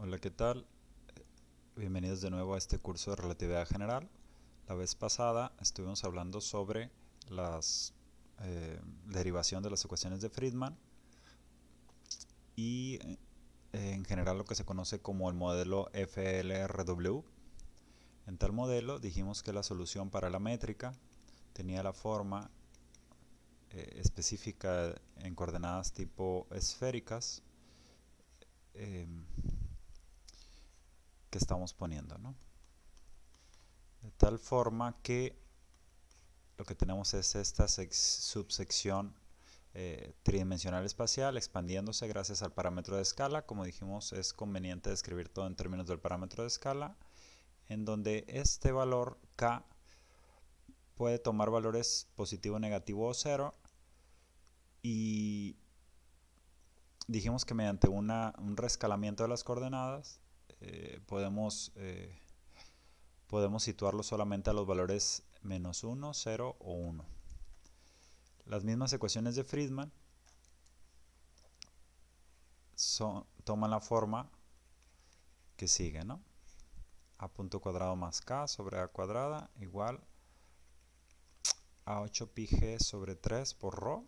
Hola, ¿qué tal? Bienvenidos de nuevo a este curso de relatividad general. La vez pasada estuvimos hablando sobre la derivación de las ecuaciones de Friedman y en general lo que se conoce como el modelo FLRW. En tal modelo dijimos que la solución para la métrica tenía la forma específica en coordenadas tipo esféricas eh, que estamos poniendo, ¿no? De tal forma que lo que tenemos es esta subsección tridimensional espacial expandiéndose gracias al parámetro de escala. Como dijimos, es conveniente describir todo en términos del parámetro de escala, en donde este valor k puede tomar valores positivo, negativo o cero, y dijimos que mediante un reescalamiento de las coordenadas podemos situarlo solamente a los valores menos 1, 0 o 1. Las mismas ecuaciones de Friedman toman la forma que sigue, ¿no? A punto cuadrado más k sobre a cuadrada igual a 8 pi g sobre 3 por ρ,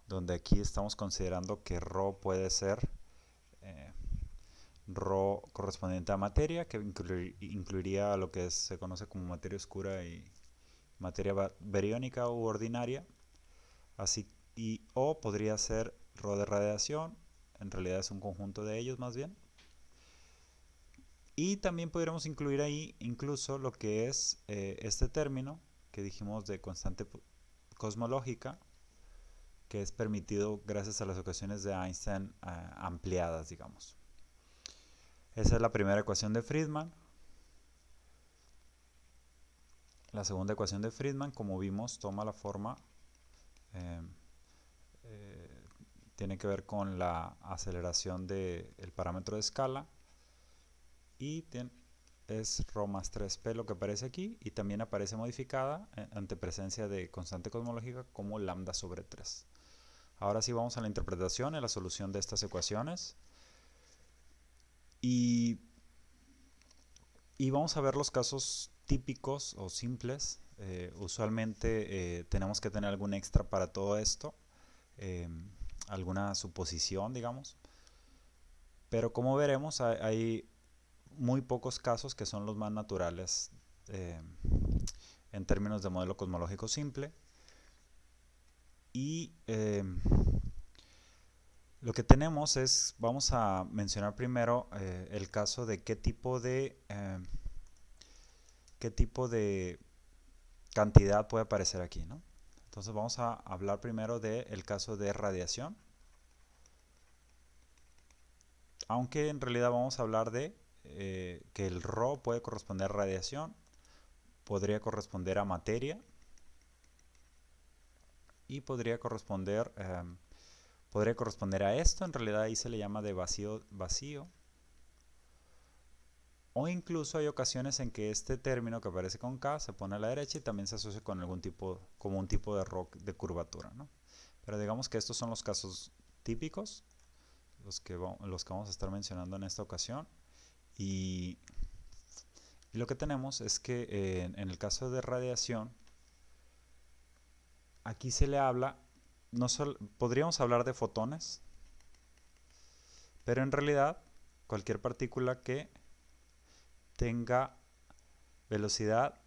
donde aquí estamos considerando que ρ puede ser ρ correspondiente a materia, que incluiría lo que se conoce como materia oscura y materia bariónica u ordinaria, así, y o podría ser ρ de radiación, en realidad es un conjunto de ellos más bien. Y también podríamos incluir ahí incluso lo que es este término que dijimos de constante cosmológica, que es permitido gracias a las ecuaciones de Einstein ampliadas, digamos. Esa es la primera ecuación de Friedman. La segunda ecuación de Friedman, como vimos, toma la forma, eh, eh, tiene que ver con la aceleración del parámetro de escala y es ρ más 3p lo que aparece aquí, y también aparece modificada ante presencia de constante cosmológica como lambda sobre 3. Ahora sí vamos a la interpretación y la solución de estas ecuaciones. Y, y vamos a ver los casos típicos o simples. Usualmente tenemos que tener algún extra para todo esto, eh, alguna suposición, digamos. Pero como veremos, hay muy pocos casos que son los más naturales en términos de modelo cosmológico simple. Y lo que tenemos es, vamos a mencionar primero el caso de qué tipo de cantidad puede aparecer aquí, ¿no? Entonces vamos a hablar primero del caso de radiación, aunque en realidad vamos a hablar de que el ρ puede corresponder a radiación, podría corresponder a materia y podría corresponder a esto. En realidad ahí se le llama de vacío vacío. O incluso hay ocasiones en que este término que aparece con K se pone a la derecha y también se asocia con como un tipo de rock de curvatura, ¿no? Pero digamos que estos son los casos típicos, los que vamos a estar mencionando en esta ocasión. Y, y lo que tenemos es que en el caso de radiación, aquí se le habla, podríamos hablar de fotones, pero en realidad cualquier partícula que tenga velocidad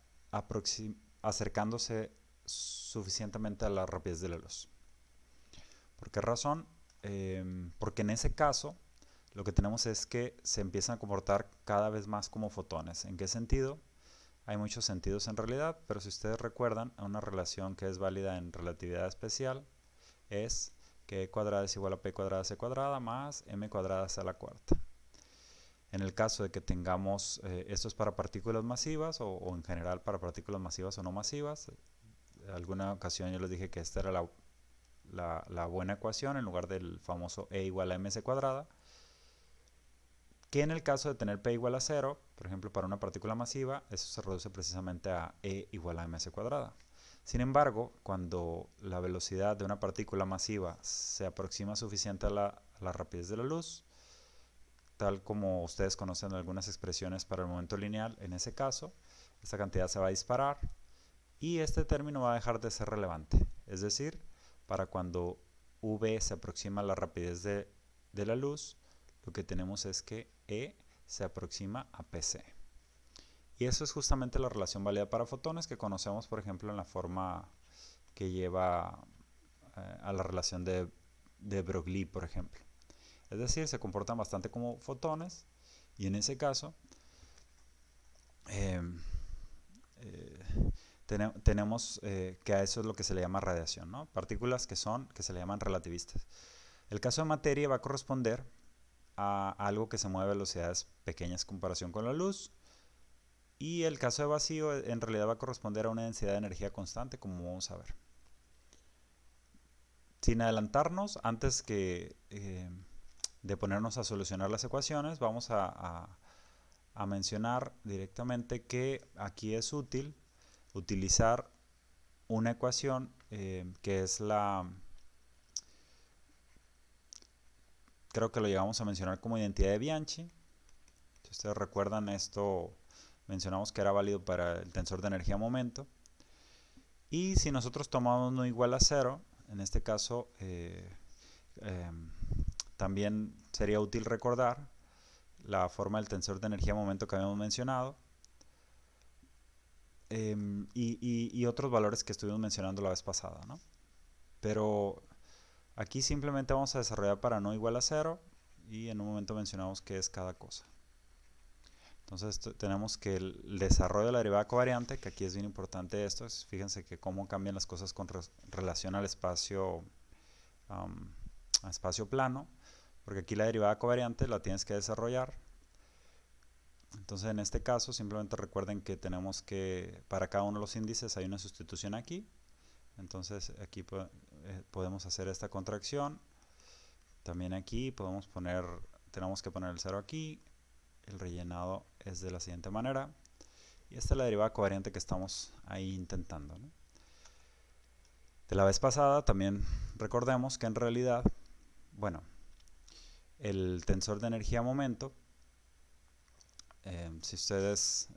acercándose suficientemente a la rapidez de la luz. ¿Por qué razón? Porque en ese caso lo que tenemos es que se empiezan a comportar cada vez más como fotones. ¿En qué sentido? Hay muchos sentidos en realidad, pero si ustedes recuerdan, una relación que es válida en relatividad especial es que e cuadrada es igual a p cuadrada c cuadrada más m cuadrada c a la cuarta. En el caso de que tengamos, esto es para partículas masivas o en general para partículas masivas o no masivas. En alguna ocasión yo les dije que esta era la buena ecuación en lugar del famoso E igual a mc cuadrada. Que en el caso de tener P igual a 0, por ejemplo para una partícula masiva, eso se reduce precisamente a E igual a mc cuadrada. Sin embargo, cuando la velocidad de una partícula masiva se aproxima suficiente a la rapidez de la luz, tal como ustedes conocen algunas expresiones para el momento lineal. En ese caso, esta cantidad se va a disparar y este término va a dejar de ser relevante. Es decir, para cuando v se aproxima a la rapidez de la luz, lo que tenemos es que E se aproxima a PC. Y eso es justamente la relación válida para fotones que conocemos, por ejemplo, en la forma que lleva a la relación de Broglie, por ejemplo. Es decir, se comportan bastante como fotones y en ese caso eh, tenemos que a eso es lo que se le llama radiación, ¿no? Partículas que se le llaman relativistas. El caso de materia va a corresponder a algo que se mueve a velocidades pequeñas en comparación con la luz. Y el caso de vacío en realidad va a corresponder a una densidad de energía constante, como vamos a ver. Sin adelantarnos, antes de ponernos a solucionar las ecuaciones, vamos a mencionar directamente que aquí es útil utilizar una ecuación que es creo que lo llegamos a mencionar como identidad de Bianchi. Si ustedes recuerdan, esto mencionamos que era válido para el tensor de energía-momento. Y si nosotros tomamos no igual a 0, en este caso también sería útil recordar la forma del tensor de energía-momento que habíamos mencionado y otros valores que estuvimos mencionando la vez pasada, ¿no? Pero aquí simplemente vamos a desarrollar para no igual a 0 y en un momento mencionamos qué es cada cosa. Entonces tenemos que el desarrollo de la derivada covariante, que aquí es bien importante esto, fíjense que cómo cambian las cosas con relación al espacio plano, porque aquí la derivada covariante la tienes que desarrollar. Entonces en este caso simplemente recuerden que tenemos que para cada uno de los índices hay una sustitución aquí. Entonces aquí podemos hacer esta contracción. También aquí tenemos que poner el 0 aquí. El rellenado es de la siguiente manera. Y esta es la derivada covariante que estamos ahí intentando, ¿no? De la vez pasada también recordemos que en realidad, bueno, el tensor de energía-momento, si ustedes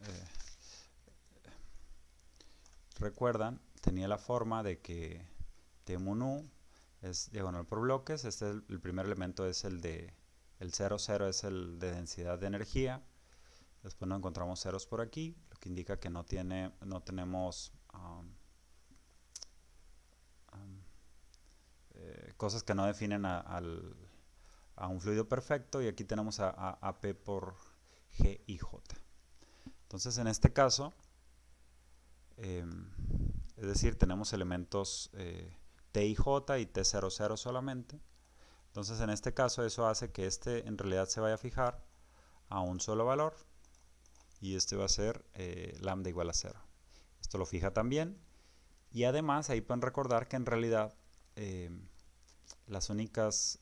recuerdan, tenía la forma de que T mun U es diagonal por bloques. El primer elemento es el 0, 0 es el de densidad de energía. Después nos encontramos ceros por aquí, lo que indica que no tenemos cosas que no definen a un fluido perfecto, y aquí tenemos a P por G y J. Entonces en este caso, es decir, tenemos elementos T y J y T00 solamente. Entonces en este caso eso hace que este en realidad se vaya a fijar a un solo valor y este va a ser lambda igual a 0. Esto lo fija también, y además ahí pueden recordar que en realidad las únicas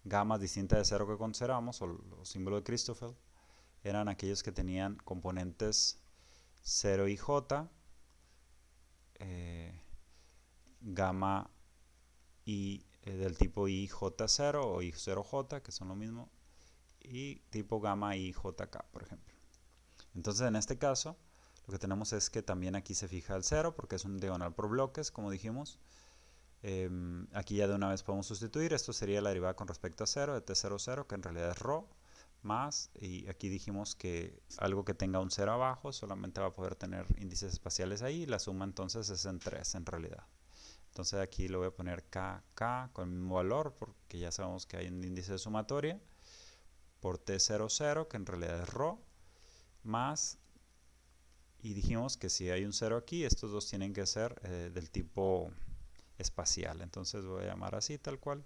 gamas distintas de 0 que consideramos, o los símbolos de Christoffel, eran aquellos que tenían componentes 0 y J, gamma y del tipo IJ0 o I0J, que son lo mismo, y tipo gamma IJK, por ejemplo. Entonces en este caso lo que tenemos es que también aquí se fija el 0 porque es un diagonal por bloques, como dijimos. Aquí ya de una vez podemos sustituir. Esto sería la derivada con respecto a 0 de T00, que en realidad es ρ, más, y aquí dijimos que algo que tenga un 0 abajo solamente va a poder tener índices espaciales ahí, y la suma entonces es en 3 en realidad. Entonces aquí lo voy a poner KK con el mismo valor, porque ya sabemos que hay un índice de sumatoria, por T00, que en realidad es ρ, más, y dijimos que si hay un 0 aquí, estos dos tienen que ser del tipo espacial. Entonces voy a llamar así, tal cual,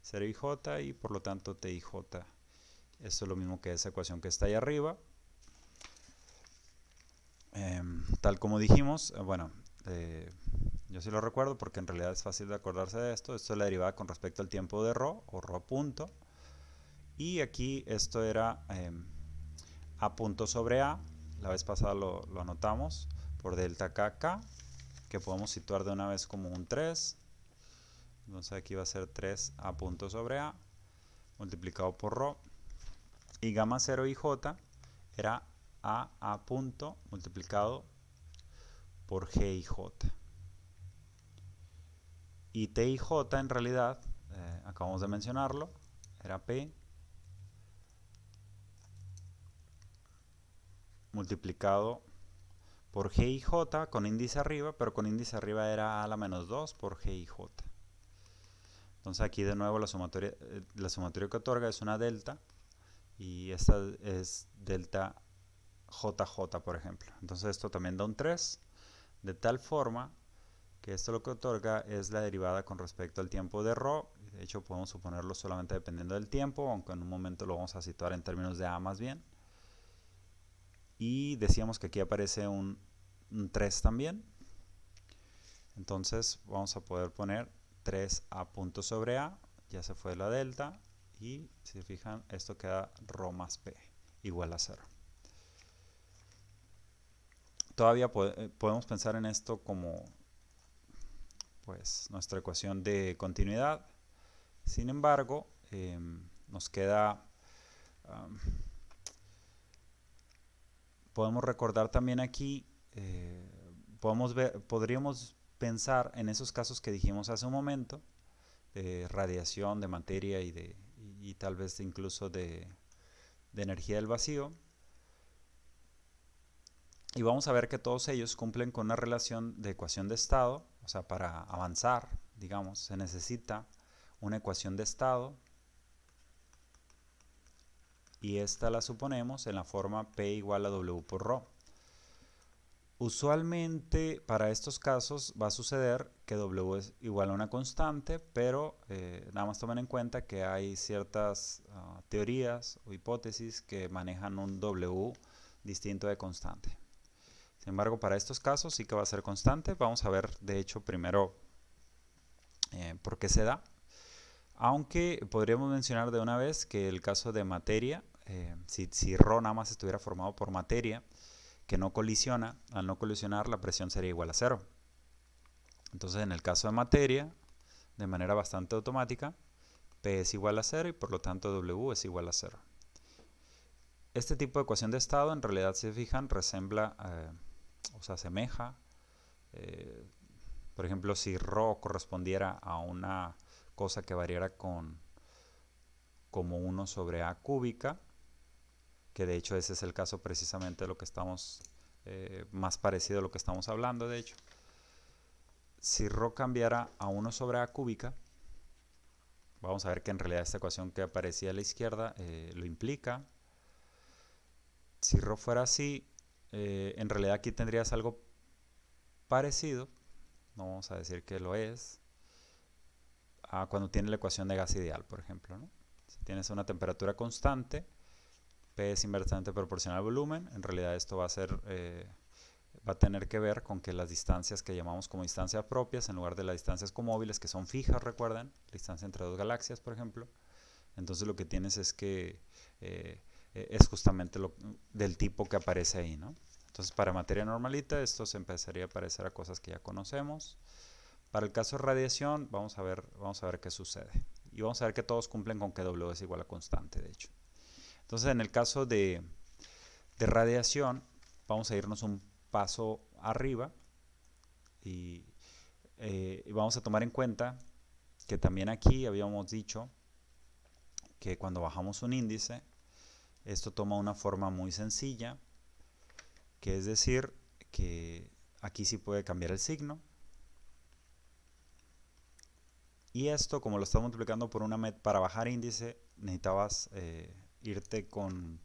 0 y J, y por lo tanto T y J. Esto es lo mismo que esa ecuación que está ahí arriba. Tal como dijimos, bueno, yo sí lo recuerdo porque en realidad es fácil de acordarse de esto. Esto es la derivada con respecto al tiempo de ρ, o ρ punto. Y aquí esto era A punto sobre A. La vez pasada lo anotamos por delta KK, que podemos situar de una vez como un 3. Entonces aquí va a ser 3 A punto sobre A multiplicado por ρ. Y gamma 0 y j era a punto multiplicado por g y j. Y t y j en realidad, acabamos de mencionarlo, era p multiplicado por g y j con índice arriba, pero con índice arriba era a la menos 2 por g y j. Entonces aquí de nuevo la sumatoria que otorga es una delta, y esta es delta JJ, por ejemplo. Entonces esto también da un 3, de tal forma que esto lo que otorga es la derivada con respecto al tiempo de ρ. De hecho podemos suponerlo solamente dependiendo del tiempo, aunque en un momento lo vamos a situar en términos de A más bien. Y decíamos que aquí aparece un 3 también. Entonces vamos a poder poner 3a punto sobre a, ya se fue la delta, y si se fijan esto queda ρ más p igual a 0. Todavía podemos pensar en esto como pues nuestra ecuación de continuidad. Sin embargo, nos queda podemos recordar también aquí, podríamos pensar en esos casos que dijimos hace un momento, de radiación, de materia y tal vez incluso de energía del vacío. Y vamos a ver que todos ellos cumplen con una relación de ecuación de estado. O sea, para avanzar, digamos, se necesita una ecuación de estado, y esta la suponemos en la forma P igual a W por ρ. Usualmente para estos casos va a suceder que W es igual a una constante, pero nada más tomen en cuenta que hay ciertas teorías o hipótesis que manejan un W distinto de constante. Sin embargo, para estos casos sí que va a ser constante. Vamos a ver, de hecho, primero por qué se da. Aunque podríamos mencionar de una vez que el caso de materia, si ρ nada más estuviera formado por materia que no colisiona, al no colisionar la presión sería igual a 0. Entonces en el caso de materia, de manera bastante automática, P es igual a 0 y por lo tanto W es igual a 0. Este tipo de ecuación de estado en realidad, si se fijan, resembla o se asemeja, por ejemplo, si ρ correspondiera a una cosa que variara como 1 sobre a cúbica, que de hecho ese es el caso precisamente de lo que estamos, más parecido a lo que estamos hablando, de hecho. Si ρ cambiara a 1 sobre a cúbica, vamos a ver que en realidad esta ecuación que aparecía a la izquierda lo implica. Si ρ fuera así, en realidad aquí tendrías algo parecido, no vamos a decir que lo es, a cuando tiene la ecuación de gas ideal, por ejemplo, ¿no? Si tienes una temperatura constante, P es inversamente proporcional al volumen, en realidad esto va a tener que ver con que las distancias que llamamos como distancias propias, en lugar de las distancias comóviles, que son fijas, recuerden, la distancia entre dos galaxias, por ejemplo, entonces lo que tienes es que es justamente del tipo que aparece ahí, ¿no? Entonces para materia normalita esto se empezaría a parecer a cosas que ya conocemos. Para el caso de radiación vamos a ver qué sucede. Y vamos a ver que todos cumplen con que W es igual a constante, de hecho. Entonces en el caso de radiación vamos a irnos un paso arriba y vamos a tomar en cuenta que también aquí habíamos dicho que cuando bajamos un índice, esto toma una forma muy sencilla, que es decir, que aquí sí puede cambiar el signo. Y esto, como lo estamos multiplicando por una para bajar índice, necesitabas irte con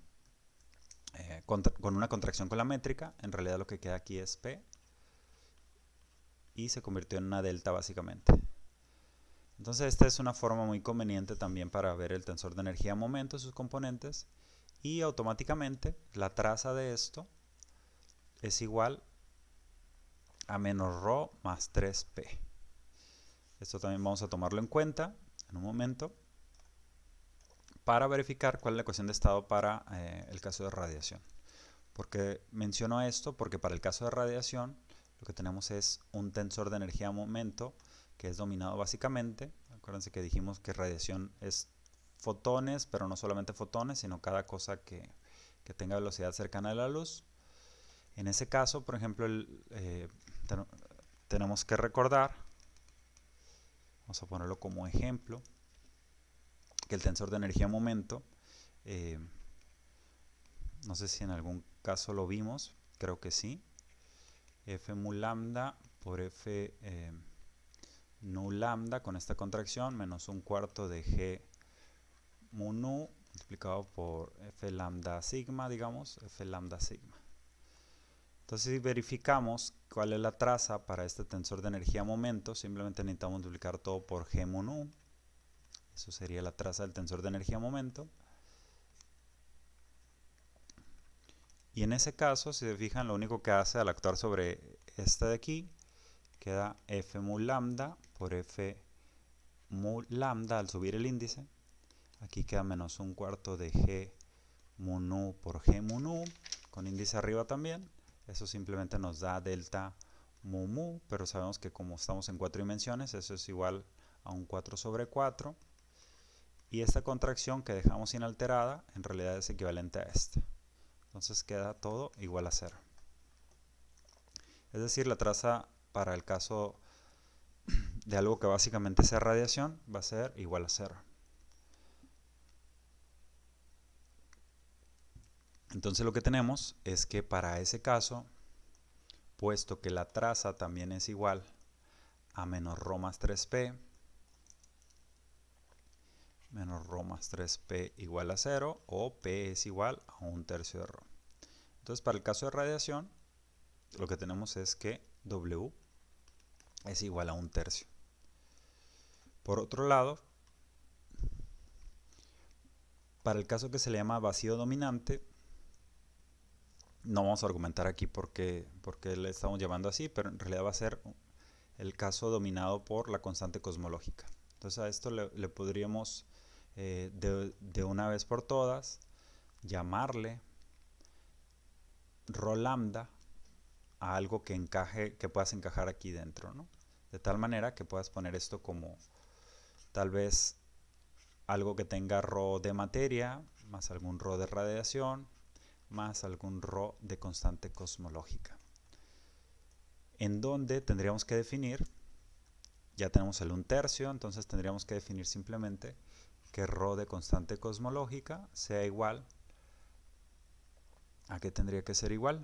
una contracción con la métrica. En realidad lo que queda aquí es P. Y se convirtió en una delta básicamente. Entonces esta es una forma muy conveniente también para ver el tensor de energía-momento y sus componentes. Y automáticamente la traza de esto es igual a menos ρ más 3P. Esto también vamos a tomarlo en cuenta en un momento para verificar cuál es la ecuación de estado para el caso de radiación. ¿Por qué menciono esto? Porque para el caso de radiación lo que tenemos es un tensor de energía-momento que es dominado básicamente. Acuérdense que dijimos que radiación es fotones, pero no solamente fotones, sino cada cosa que tenga velocidad cercana a la luz. En ese caso, por ejemplo, tenemos que recordar, vamos a ponerlo como ejemplo, que el tensor de energía-momento, no sé si en algún caso lo vimos, creo que sí, F mu lambda por F nu lambda con esta contracción menos un cuarto de G mu nu multiplicado por F lambda sigma, digamos, F lambda sigma. Entonces, si verificamos cuál es la traza para este tensor de energía-momento, simplemente necesitamos multiplicar todo por G mu nu. Eso sería la traza del tensor de energía-momento. Y en ese caso, si se fijan, lo único que hace al actuar sobre esta de aquí, queda F mu lambda por F mu lambda al subir el índice. Aquí queda menos un cuarto de G mu nu por G mu nu, con índice arriba también. Eso simplemente nos da delta mu mu, pero sabemos que como estamos en 4 dimensiones, eso es igual a un 4 sobre 4. Y esta contracción que dejamos inalterada, en realidad es equivalente a esta. Entonces queda todo igual a 0. Es decir, la traza para el caso de algo que básicamente sea radiación va a ser igual a 0. Entonces lo que tenemos es que para ese caso, puesto que la traza también es igual a menos ρ más 3p, menos ρ más 3p igual a 0, o p es igual a 1/3 de ρ. Entonces para el caso de radiación, lo que tenemos es que W es igual a 1/3. Por otro lado, para el caso que se le llama vacío dominante, no vamos a argumentar aquí por qué le estamos llamando así, pero en realidad va a ser el caso dominado por la constante cosmológica. Entonces a esto le podríamos de una vez por todas llamarle ρ lambda a algo que encaje, que puedas encajar aquí dentro, ¿no? De tal manera que puedas poner esto como tal vez algo que tenga ρ de materia, más algún ρ de radiación, más algún ρ de constante cosmológica. En donde tendríamos que definir, ya tenemos el 1/3, entonces tendríamos que definir simplemente que ρ de constante cosmológica sea igual a, ¿qué tendría que ser igual?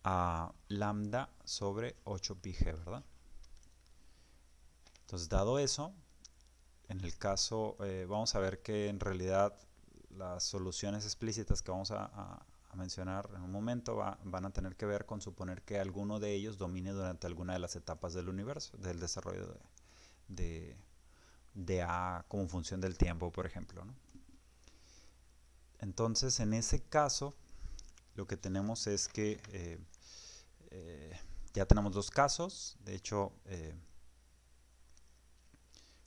A lambda sobre 8πg, ¿verdad? Entonces, dado eso, en el caso, vamos a ver que en realidad las soluciones explícitas que vamos a mencionar en un momento van a tener que ver con suponer que alguno de ellos domine durante alguna de las etapas del universo, del desarrollo de A como función del tiempo, por ejemplo, ¿no? Entonces, en ese caso, lo que tenemos es que ya tenemos dos casos. De hecho,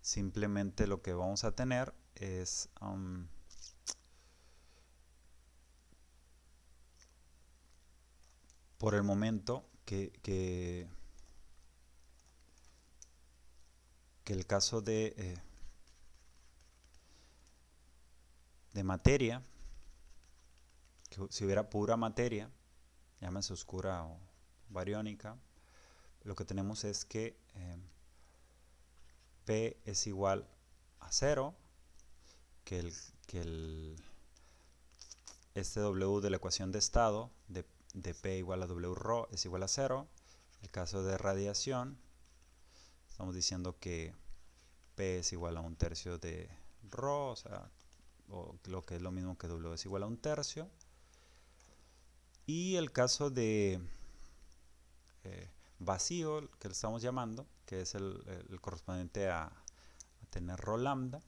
simplemente lo que vamos a tener es por el momento que el caso de materia, que si hubiera pura materia, llámese oscura o bariónica, lo que tenemos es que P es igual a 0, que este W de la ecuación de estado de P igual a W ρ es igual a 0. En el caso de radiación, estamos diciendo que P es igual a 1/3 de ρ, o sea, o lo que es lo mismo que W es igual a 1/3. Y el caso de vacío, que le estamos llamando, que es el correspondiente a tener ρ lambda,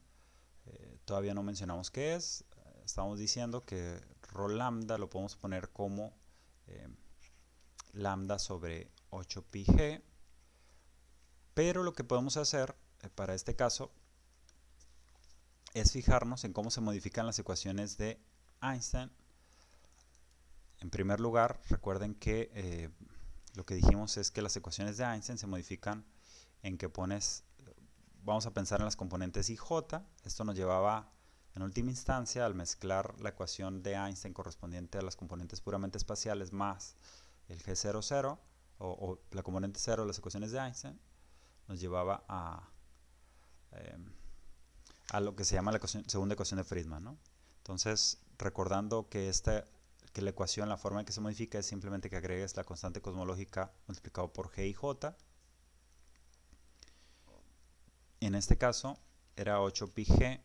todavía no mencionamos qué es. Estamos diciendo que ρ lambda lo podemos poner como lambda sobre 8πg, pero lo que podemos hacer para este caso es fijarnos en cómo se modifican las ecuaciones de Einstein. En primer lugar, recuerden que lo que dijimos es que las ecuaciones de Einstein se modifican en que pones vamos a pensar en las componentes IJ. Esto nos llevaba en última instancia al mezclar la ecuación de Einstein correspondiente a las componentes puramente espaciales más el G00 o la componente 0 de las ecuaciones de Einstein, nos llevaba a lo que se llama la segunda ecuación de Friedman, ¿no? Entonces, recordando que que la ecuación, la forma en que se modifica es simplemente que agregues la constante cosmológica multiplicado por G y J. En este caso era 8πg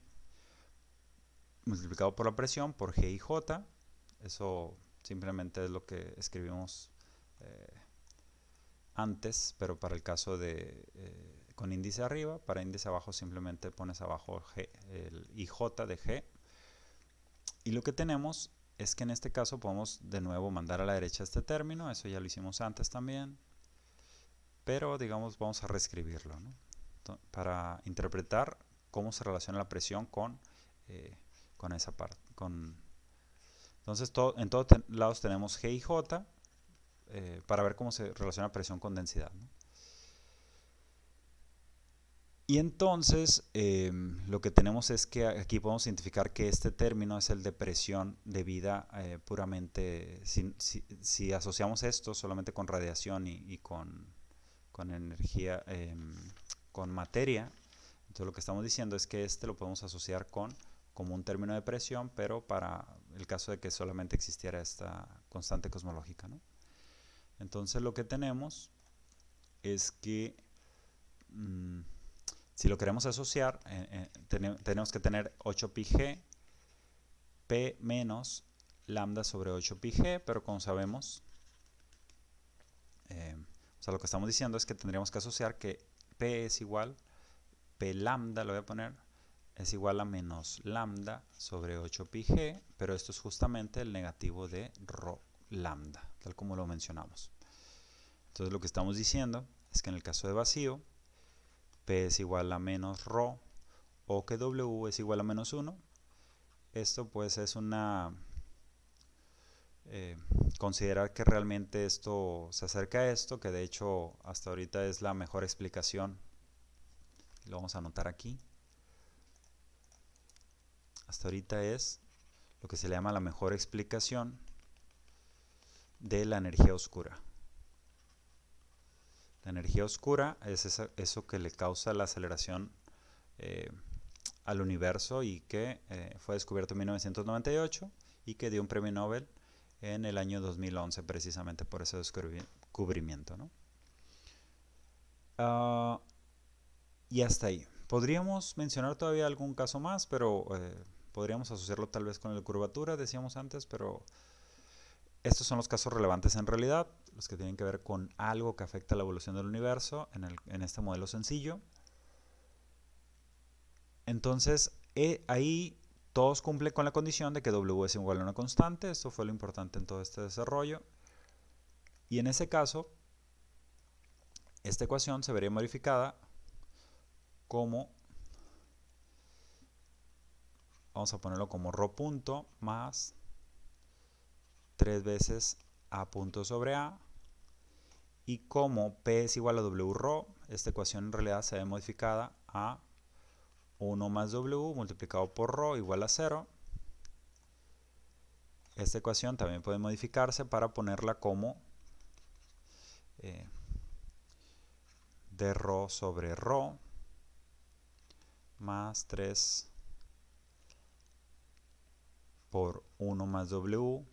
multiplicado por la presión por G y J. Eso simplemente es lo que escribimos antes, pero para el caso de con índice arriba, para índice abajo simplemente pones abajo G, el IJ de G. Y lo que tenemos es que en este caso podemos de nuevo mandar a la derecha este término, eso ya lo hicimos antes también, pero digamos vamos a reescribirlo, ¿no? Para interpretar cómo se relaciona la presión con esa parte. Entonces en todos lados tenemos G y J para ver cómo se relaciona presión con densidad, ¿no? Y entonces lo que tenemos es que aquí podemos identificar que este término es el de presión debida puramente, si asociamos esto solamente con radiación y con energía, con materia, entonces lo que estamos diciendo es que este lo podemos asociar como un término de presión, pero para el caso de que solamente existiera esta constante cosmológica, ¿no? Entonces lo que tenemos es que si lo queremos asociar, tenemos que tener 8πg P menos lambda sobre 8πg, pero como sabemos, o sea, lo que estamos diciendo es que tendríamos que asociar que P es igual, P lambda, lo voy a poner, es igual a menos lambda sobre 8πg, pero esto es justamente el negativo de ρ lambda, tal como lo mencionamos. Entonces lo que estamos diciendo es que en el caso de vacío, P es igual a menos ρ o que W es igual a menos 1. Esto pues es considerar que realmente esto se acerca a esto, que de hecho hasta ahorita es la mejor explicación. Lo vamos a anotar aquí. Hasta ahorita es lo que se le llama la mejor explicación de la energía oscura. La energía oscura es eso que le causa la aceleración al universo y que fue descubierto en 1998 y que dio un premio Nobel en el año 2011 precisamente por ese descubrimiento, ¿no? Y hasta ahí. Podríamos mencionar todavía algún caso más, pero podríamos asociarlo tal vez con la curvatura, decíamos antes, pero estos son los casos relevantes en realidad, los que tienen que ver con algo que afecta la evolución del universo en este modelo sencillo. Entonces, ahí todos cumplen con la condición de que W es igual a una constante. Esto fue lo importante en todo este desarrollo. Y en ese caso, esta ecuación se vería modificada como, vamos a ponerlo como ρ punto más 3 veces A punto sobre A. Y como P es igual a W ρ, esta ecuación en realidad se ve modificada a 1 más W multiplicado por ρ igual a 0. Esta ecuación también puede modificarse para ponerla como d ρ sobre ρ más 3 por 1 más W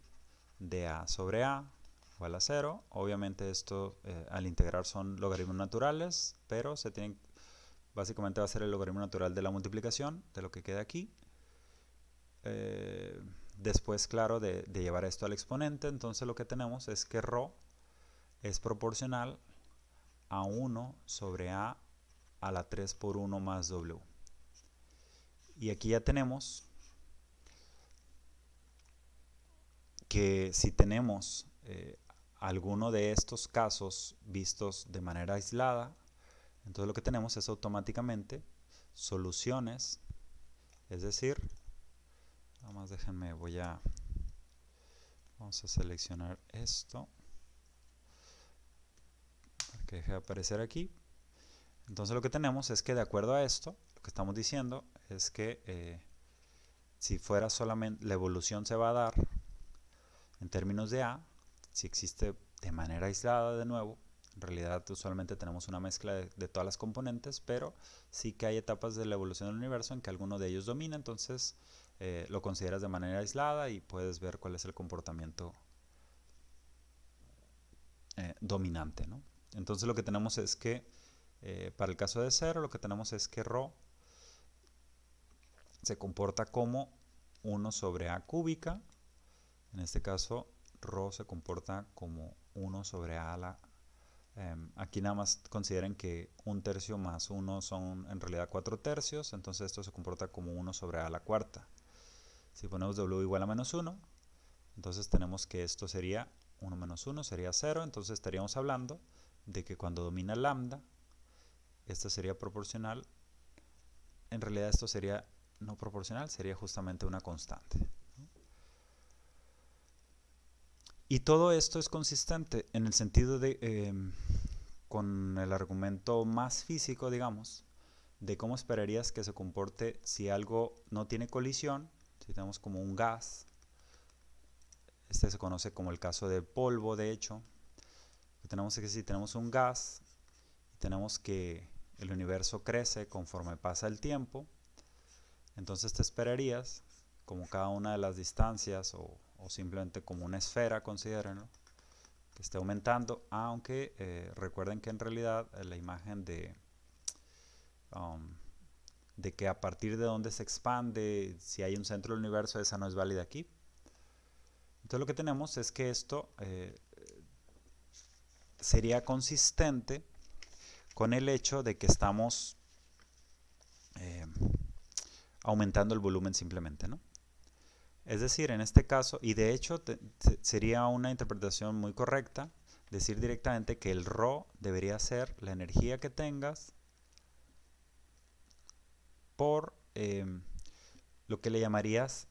de A sobre A igual a 0. Obviamente esto al integrar son logaritmos naturales, pero básicamente va a ser el logaritmo natural de la multiplicación de lo que queda aquí. Después, claro, de llevar esto al exponente, entonces lo que tenemos es que ρ es proporcional a 1 sobre A a la 3 por 1 más W. Y aquí ya tenemos que si tenemos alguno de estos casos vistos de manera aislada, entonces lo que tenemos es automáticamente soluciones, es decir, nada más déjenme, vamos a seleccionar esto para que deje de aparecer aquí. Entonces lo que tenemos es que de acuerdo a esto, lo que estamos diciendo es que si fuera solamente, la evolución se va a dar en términos de A, si existe de manera aislada de nuevo. En realidad usualmente tenemos una mezcla de todas las componentes, pero sí que hay etapas de la evolución del universo en que alguno de ellos domina, entonces lo consideras de manera aislada y puedes ver cuál es el comportamiento dominante, ¿no? Entonces lo que tenemos es que para el caso de 0 lo que tenemos es que ρ se comporta como 1 sobre A cúbica. En este caso ρ se comporta como 1 sobre A a la aquí nada más consideren que 1/3 más 1 son en realidad 4/3, entonces esto se comporta como 1 sobre A a la cuarta. Si ponemos W igual a menos 1, entonces tenemos que esto sería 1 menos 1 sería 0, entonces estaríamos hablando de que cuando domina lambda, esto sería proporcional, en realidad esto sería no proporcional, sería justamente una constante. Y todo esto es consistente en el sentido de, con el argumento más físico, digamos, de cómo esperarías que se comporte si algo no tiene colisión, si tenemos como un gas. Este se conoce como el caso de polvo, de hecho. Lo que tenemos es que si tenemos un gas y tenemos que el universo crece conforme pasa el tiempo, entonces te esperarías, como cada una de las distancias o simplemente como una esfera, considérenlo, que esté aumentando, aunque recuerden que en realidad la imagen de que a partir de donde se expande, si hay un centro del universo, esa no es válida aquí. Entonces lo que tenemos es que esto sería consistente con el hecho de que estamos aumentando el volumen simplemente, ¿no? Es decir, en este caso, y de hecho sería una interpretación muy correcta decir directamente que el ρ debería ser la energía que tengas por lo que le llamarías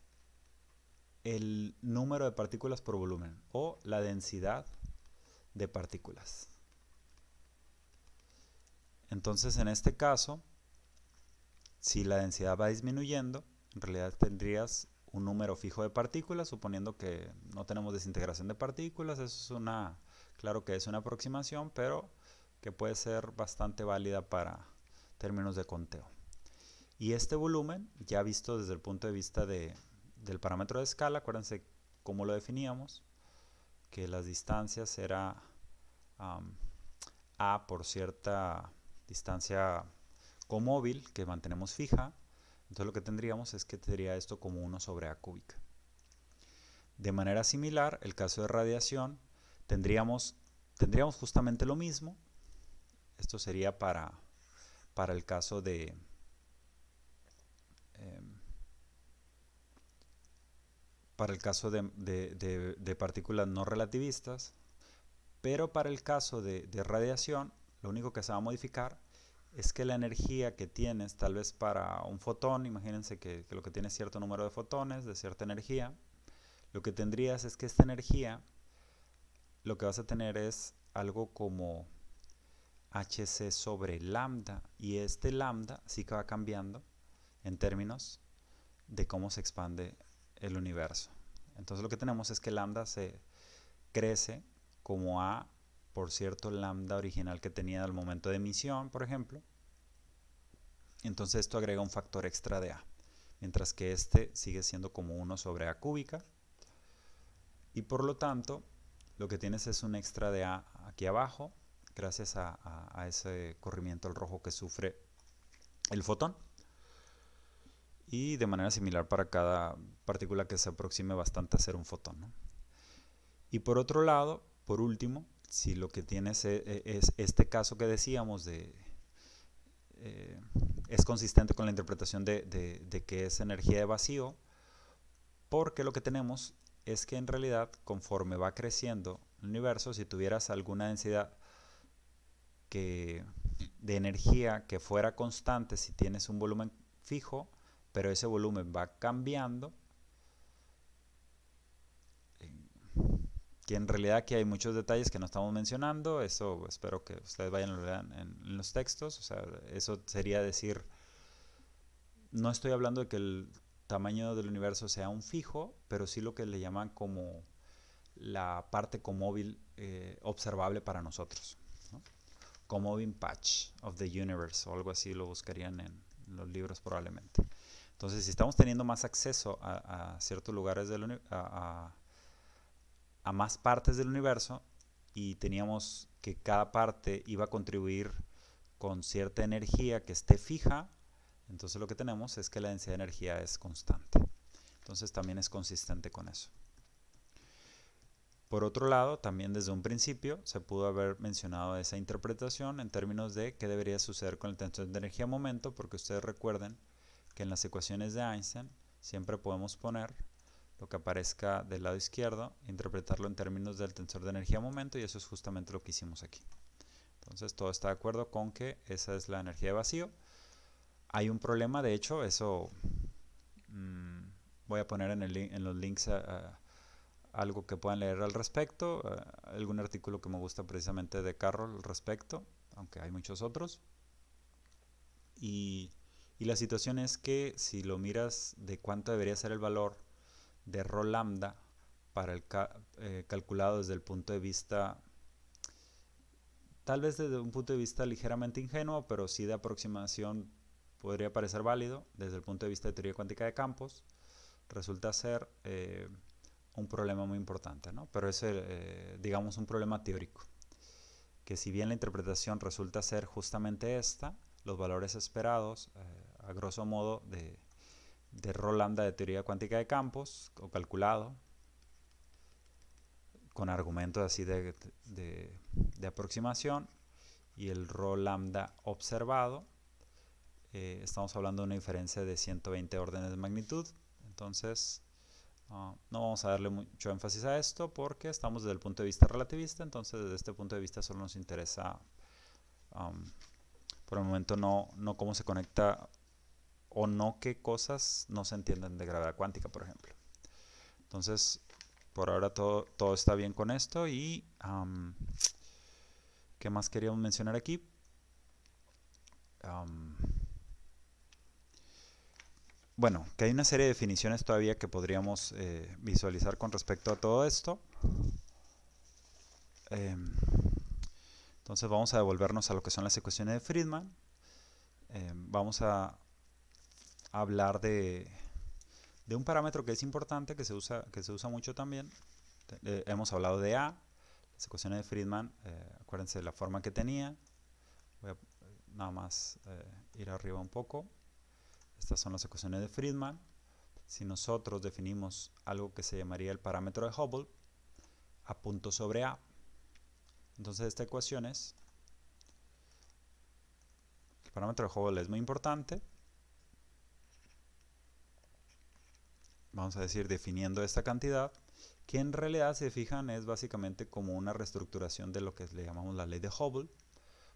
el número de partículas por volumen o la densidad de partículas. Entonces, en este caso, si la densidad va disminuyendo, en realidad tendrías un número fijo de partículas, suponiendo que no tenemos desintegración de partículas. Eso es claro que es una aproximación, pero que puede ser bastante válida para términos de conteo. Y este volumen, ya visto desde el punto de vista del parámetro de escala, acuérdense cómo lo definíamos, que las distancias era A por cierta distancia comóvil que mantenemos fija. Entonces lo que tendríamos es que sería esto como 1 sobre A cúbica. De manera similar, el caso de radiación, tendríamos justamente lo mismo. Esto sería para el caso de partículas no relativistas, pero para el caso de radiación, lo único que se va a modificar es que la energía que tienes, tal vez para un fotón, imagínense que lo que tiene es cierto número de fotones, de cierta energía, lo que tendrías es que esta energía, lo que vas a tener es algo como hc sobre lambda, y este lambda sí que va cambiando en términos de cómo se expande el universo. Entonces lo que tenemos es que lambda se crece como A por cierto lambda original que tenía al momento de emisión, por ejemplo. Entonces esto agrega un factor extra de A, mientras que este sigue siendo como 1 sobre A cúbica. Y por lo tanto, lo que tienes es un extra de A aquí abajo, gracias a ese corrimiento al rojo que sufre el fotón. Y de manera similar para cada partícula que se aproxime bastante a ser un fotón, ¿no? Y por otro lado, por último, si lo que tienes es este caso que decíamos es consistente con la interpretación de que es energía de vacío, porque lo que tenemos es que en realidad conforme va creciendo el universo, si tuvieras alguna densidad de energía que fuera constante, si tienes un volumen fijo, pero ese volumen va cambiando, que en realidad aquí hay muchos detalles que no estamos mencionando. Eso espero que ustedes vayan a leer en los textos. O sea, eso sería decir, no estoy hablando de que el tamaño del universo sea un fijo, pero sí lo que le llaman como la parte comóvil observable para nosotros, ¿no? Comóvil patch of the universe o algo así lo buscarían en los libros probablemente. Entonces, si estamos teniendo más acceso a ciertos lugares a más partes del universo y teníamos que cada parte iba a contribuir con cierta energía que esté fija, entonces lo que tenemos es que la densidad de energía es constante. Entonces también es consistente con eso. Por otro lado, también desde un principio se pudo haber mencionado esa interpretación en términos de qué debería suceder con el tensor de energía-momento, porque ustedes recuerden que en las ecuaciones de Einstein siempre podemos poner lo que aparezca del lado izquierdo, interpretarlo en términos del tensor de energía-momento, y eso es justamente lo que hicimos aquí. Entonces todo está de acuerdo con que esa es la energía de vacío. Hay un problema, de hecho, eso voy a poner en los links algo que puedan leer al respecto, algún artículo que me gusta precisamente de Carroll al respecto, aunque hay muchos otros. Y la situación es que si lo miras de cuánto debería ser el valor de rho lambda para el calculado desde el punto de vista, tal vez desde un punto de vista ligeramente ingenuo, pero sí de aproximación podría parecer válido desde el punto de vista de teoría cuántica de campos, resulta ser un problema muy importante, ¿no? Pero es, digamos, un problema teórico, que si bien la interpretación resulta ser justamente esta, los valores esperados, a grosso modo, de rho lambda de teoría cuántica de campos, o calculado, con argumentos así de aproximación, y el rho lambda observado, estamos hablando de una diferencia de 120 órdenes de magnitud. Entonces, no vamos a darle mucho énfasis a esto porque estamos desde el punto de vista relativista. Entonces, desde este punto de vista solo nos interesa, por el momento, no cómo se conecta o no qué cosas no se entienden de gravedad cuántica, por ejemplo. Entonces, por ahora todo está bien con esto. Y ¿qué más queríamos mencionar aquí? Bueno, que hay una serie de definiciones todavía que podríamos visualizar con respecto a todo esto. Entonces vamos a devolvernos a lo que son las ecuaciones de Friedman. Vamos a hablar de un parámetro que es importante, que se usa mucho también. Hemos hablado de A, las ecuaciones de Friedman, acuérdense de la forma que tenía. Voy a nada más ir arriba un poco. Estas son las ecuaciones de Friedman. Si nosotros definimos algo que se llamaría el parámetro de Hubble, a punto sobre A, entonces esta ecuación es, el parámetro de Hubble es muy importante. Vamos a decir, definiendo esta cantidad, que en realidad, si se fijan, es básicamente como una reestructuración de lo que le llamamos la ley de Hubble,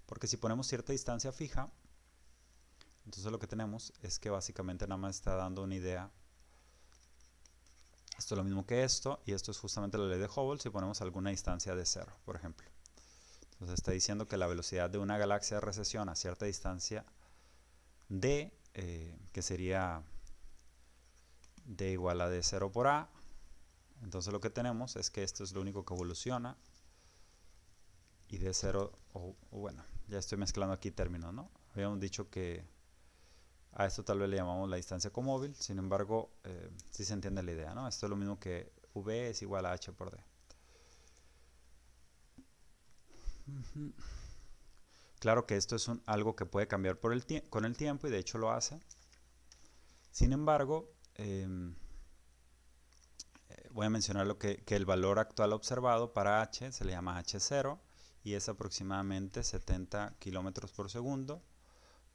porque si ponemos cierta distancia fija, entonces lo que tenemos es que básicamente nada más está dando una idea. Esto es lo mismo que esto, y esto es justamente la ley de Hubble si ponemos alguna distancia de cero, por ejemplo. Entonces está diciendo que la velocidad de una galaxia de recesión a cierta distancia d, que sería d igual a d0 por a, entonces lo que tenemos es que esto es lo único que evoluciona, y d0, o bueno, ya estoy mezclando aquí términos, ¿no? Habíamos dicho que a esto tal vez le llamamos la distancia comóvil, sin embargo, sí se entiende la idea, ¿no? Esto es lo mismo que v es igual a h por d. Claro que esto es algo que puede cambiar con el tiempo, y de hecho lo hace. Sin embargo, voy a mencionar que el valor actual observado para h se le llama h0, y es aproximadamente 70 kilómetros por segundo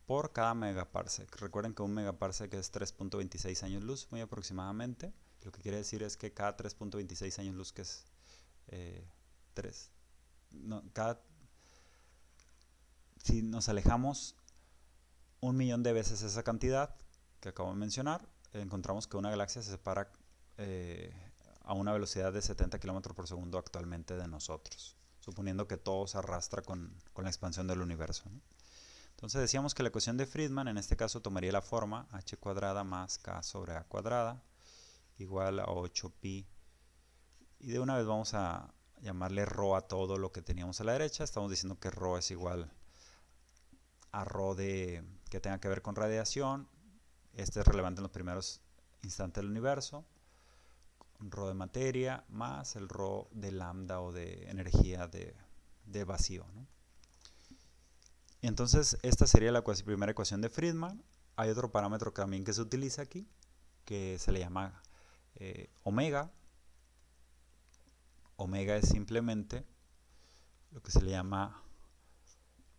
por cada megaparsec. Recuerden que un megaparsec es 3.26 años luz, muy aproximadamente. Lo que quiere decir es que cada 3.26 años luz, que es 3, no, si nos alejamos 1.000.000 de veces esa cantidad que acabo de mencionar, encontramos que una galaxia se separa a una velocidad de 70 km por segundo actualmente de nosotros, suponiendo que todo se arrastra con la expansión del universo, ¿no? Entonces decíamos que la ecuación de Friedman en este caso tomaría la forma h cuadrada más k sobre a cuadrada igual a 8pi. Y de una vez vamos a llamarle ρ a todo lo que teníamos a la derecha. Estamos diciendo que ρ es igual a ρ que tenga que ver con radiación. Este es relevante en los primeros instantes del universo. Ρ de materia más el ρ de lambda o de energía de vacío, ¿no? Entonces esta sería la primera ecuación de Friedman. Hay otro parámetro también que se utiliza aquí, que se le llama omega. Omega es simplemente lo que se le llama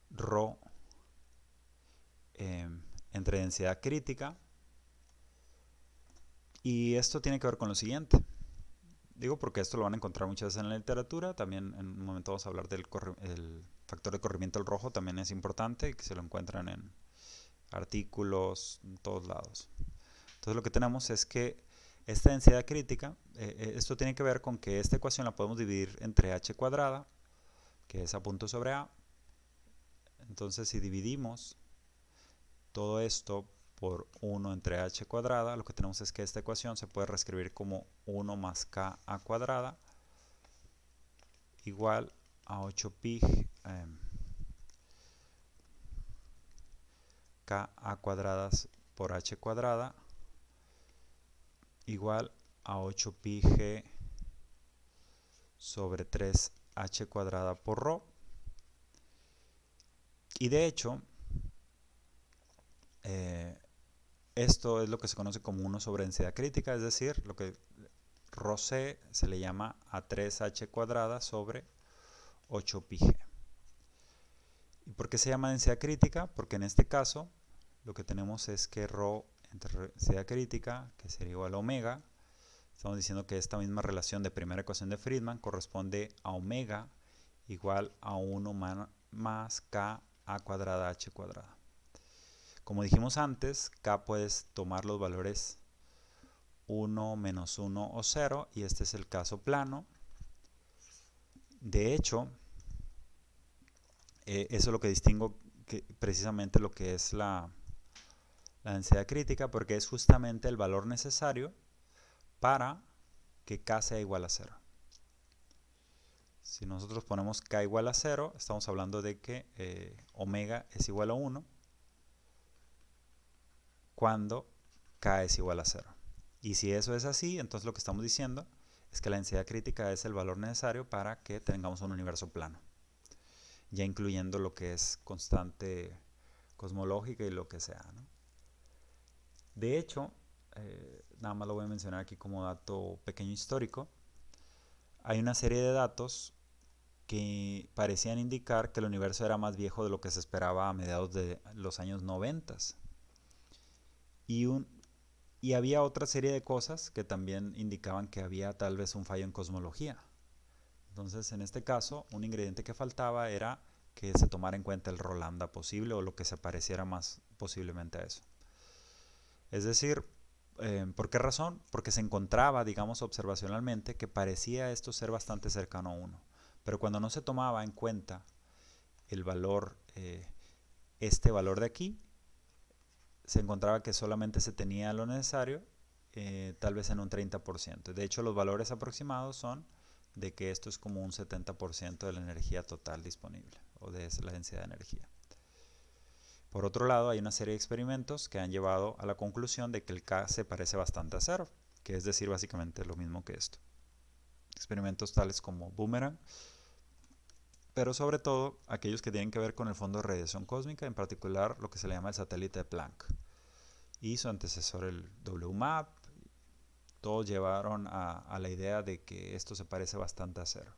ρ entre densidad crítica. Y esto tiene que ver con lo siguiente. Digo porque esto lo van a encontrar muchas veces en la literatura. También en un momento vamos a hablar del factor de corrimiento del rojo. También es importante que se lo encuentran en artículos, en todos lados. Entonces lo que tenemos es que esta densidad crítica, esto tiene que ver con que esta ecuación la podemos dividir entre h cuadrada, que es a punto sobre a. Entonces si dividimos todo esto por 1 entre h cuadrada, lo que tenemos es que esta ecuación se puede reescribir como 1 más k a cuadrada igual a 8pi k a cuadradas por h cuadrada igual a 8pi g sobre 3h cuadrada por ρ. Y de hecho, esto es lo que se conoce como 1 sobre densidad crítica, es decir, lo que ρc se le llama a 3h cuadrada sobre 8pi g. ¿Y por qué se llama densidad crítica? Porque en este caso lo que tenemos es que ρ entre densidad crítica, que sería igual a omega, estamos diciendo que esta misma relación de primera ecuación de Friedman corresponde a omega igual a 1 más k a cuadrada h cuadrada. Como dijimos antes, k puedes tomar los valores 1, menos 1 o 0, y este es el caso plano. De hecho, eso es lo que distingo precisamente lo que es la densidad crítica, porque es justamente el valor necesario para que k sea igual a 0. Si nosotros ponemos k igual a 0, estamos hablando de que omega es igual a 1 cuando k es igual a 0. Y si eso es así, entonces lo que estamos diciendo es que la densidad crítica es el valor necesario para que tengamos un universo plano, ya incluyendo lo que es constante cosmológica y lo que sea, ¿no? De hecho, nada más lo voy a mencionar aquí como dato pequeño histórico, hay una serie de datos que parecían indicar que el universo era más viejo de lo que se esperaba a mediados de los años 90. Y había otra serie de cosas que también indicaban que había tal vez un fallo en cosmología. Entonces, en este caso, un ingrediente que faltaba era que se tomara en cuenta el ρ lambda posible o lo que se pareciera más posiblemente a eso. Es decir, ¿por qué razón? Porque se encontraba, digamos, observacionalmente que parecía esto ser bastante cercano a 1. Pero cuando no se tomaba en cuenta el valor, este valor de aquí, se encontraba que solamente se tenía lo necesario, tal vez en un 30%. De hecho, los valores aproximados son de que esto es como un 70% de la energía total disponible, o de la densidad de energía. Por otro lado, hay una serie de experimentos que han llevado a la conclusión de que el K se parece bastante a 0, que es decir, básicamente lo mismo que esto. Experimentos tales como Boomerang, pero sobre todo aquellos que tienen que ver con el fondo de radiación cósmica, en particular lo que se le llama el satélite de Planck y su antecesor el WMAP. Todos llevaron a la idea de que esto se parece bastante a 0.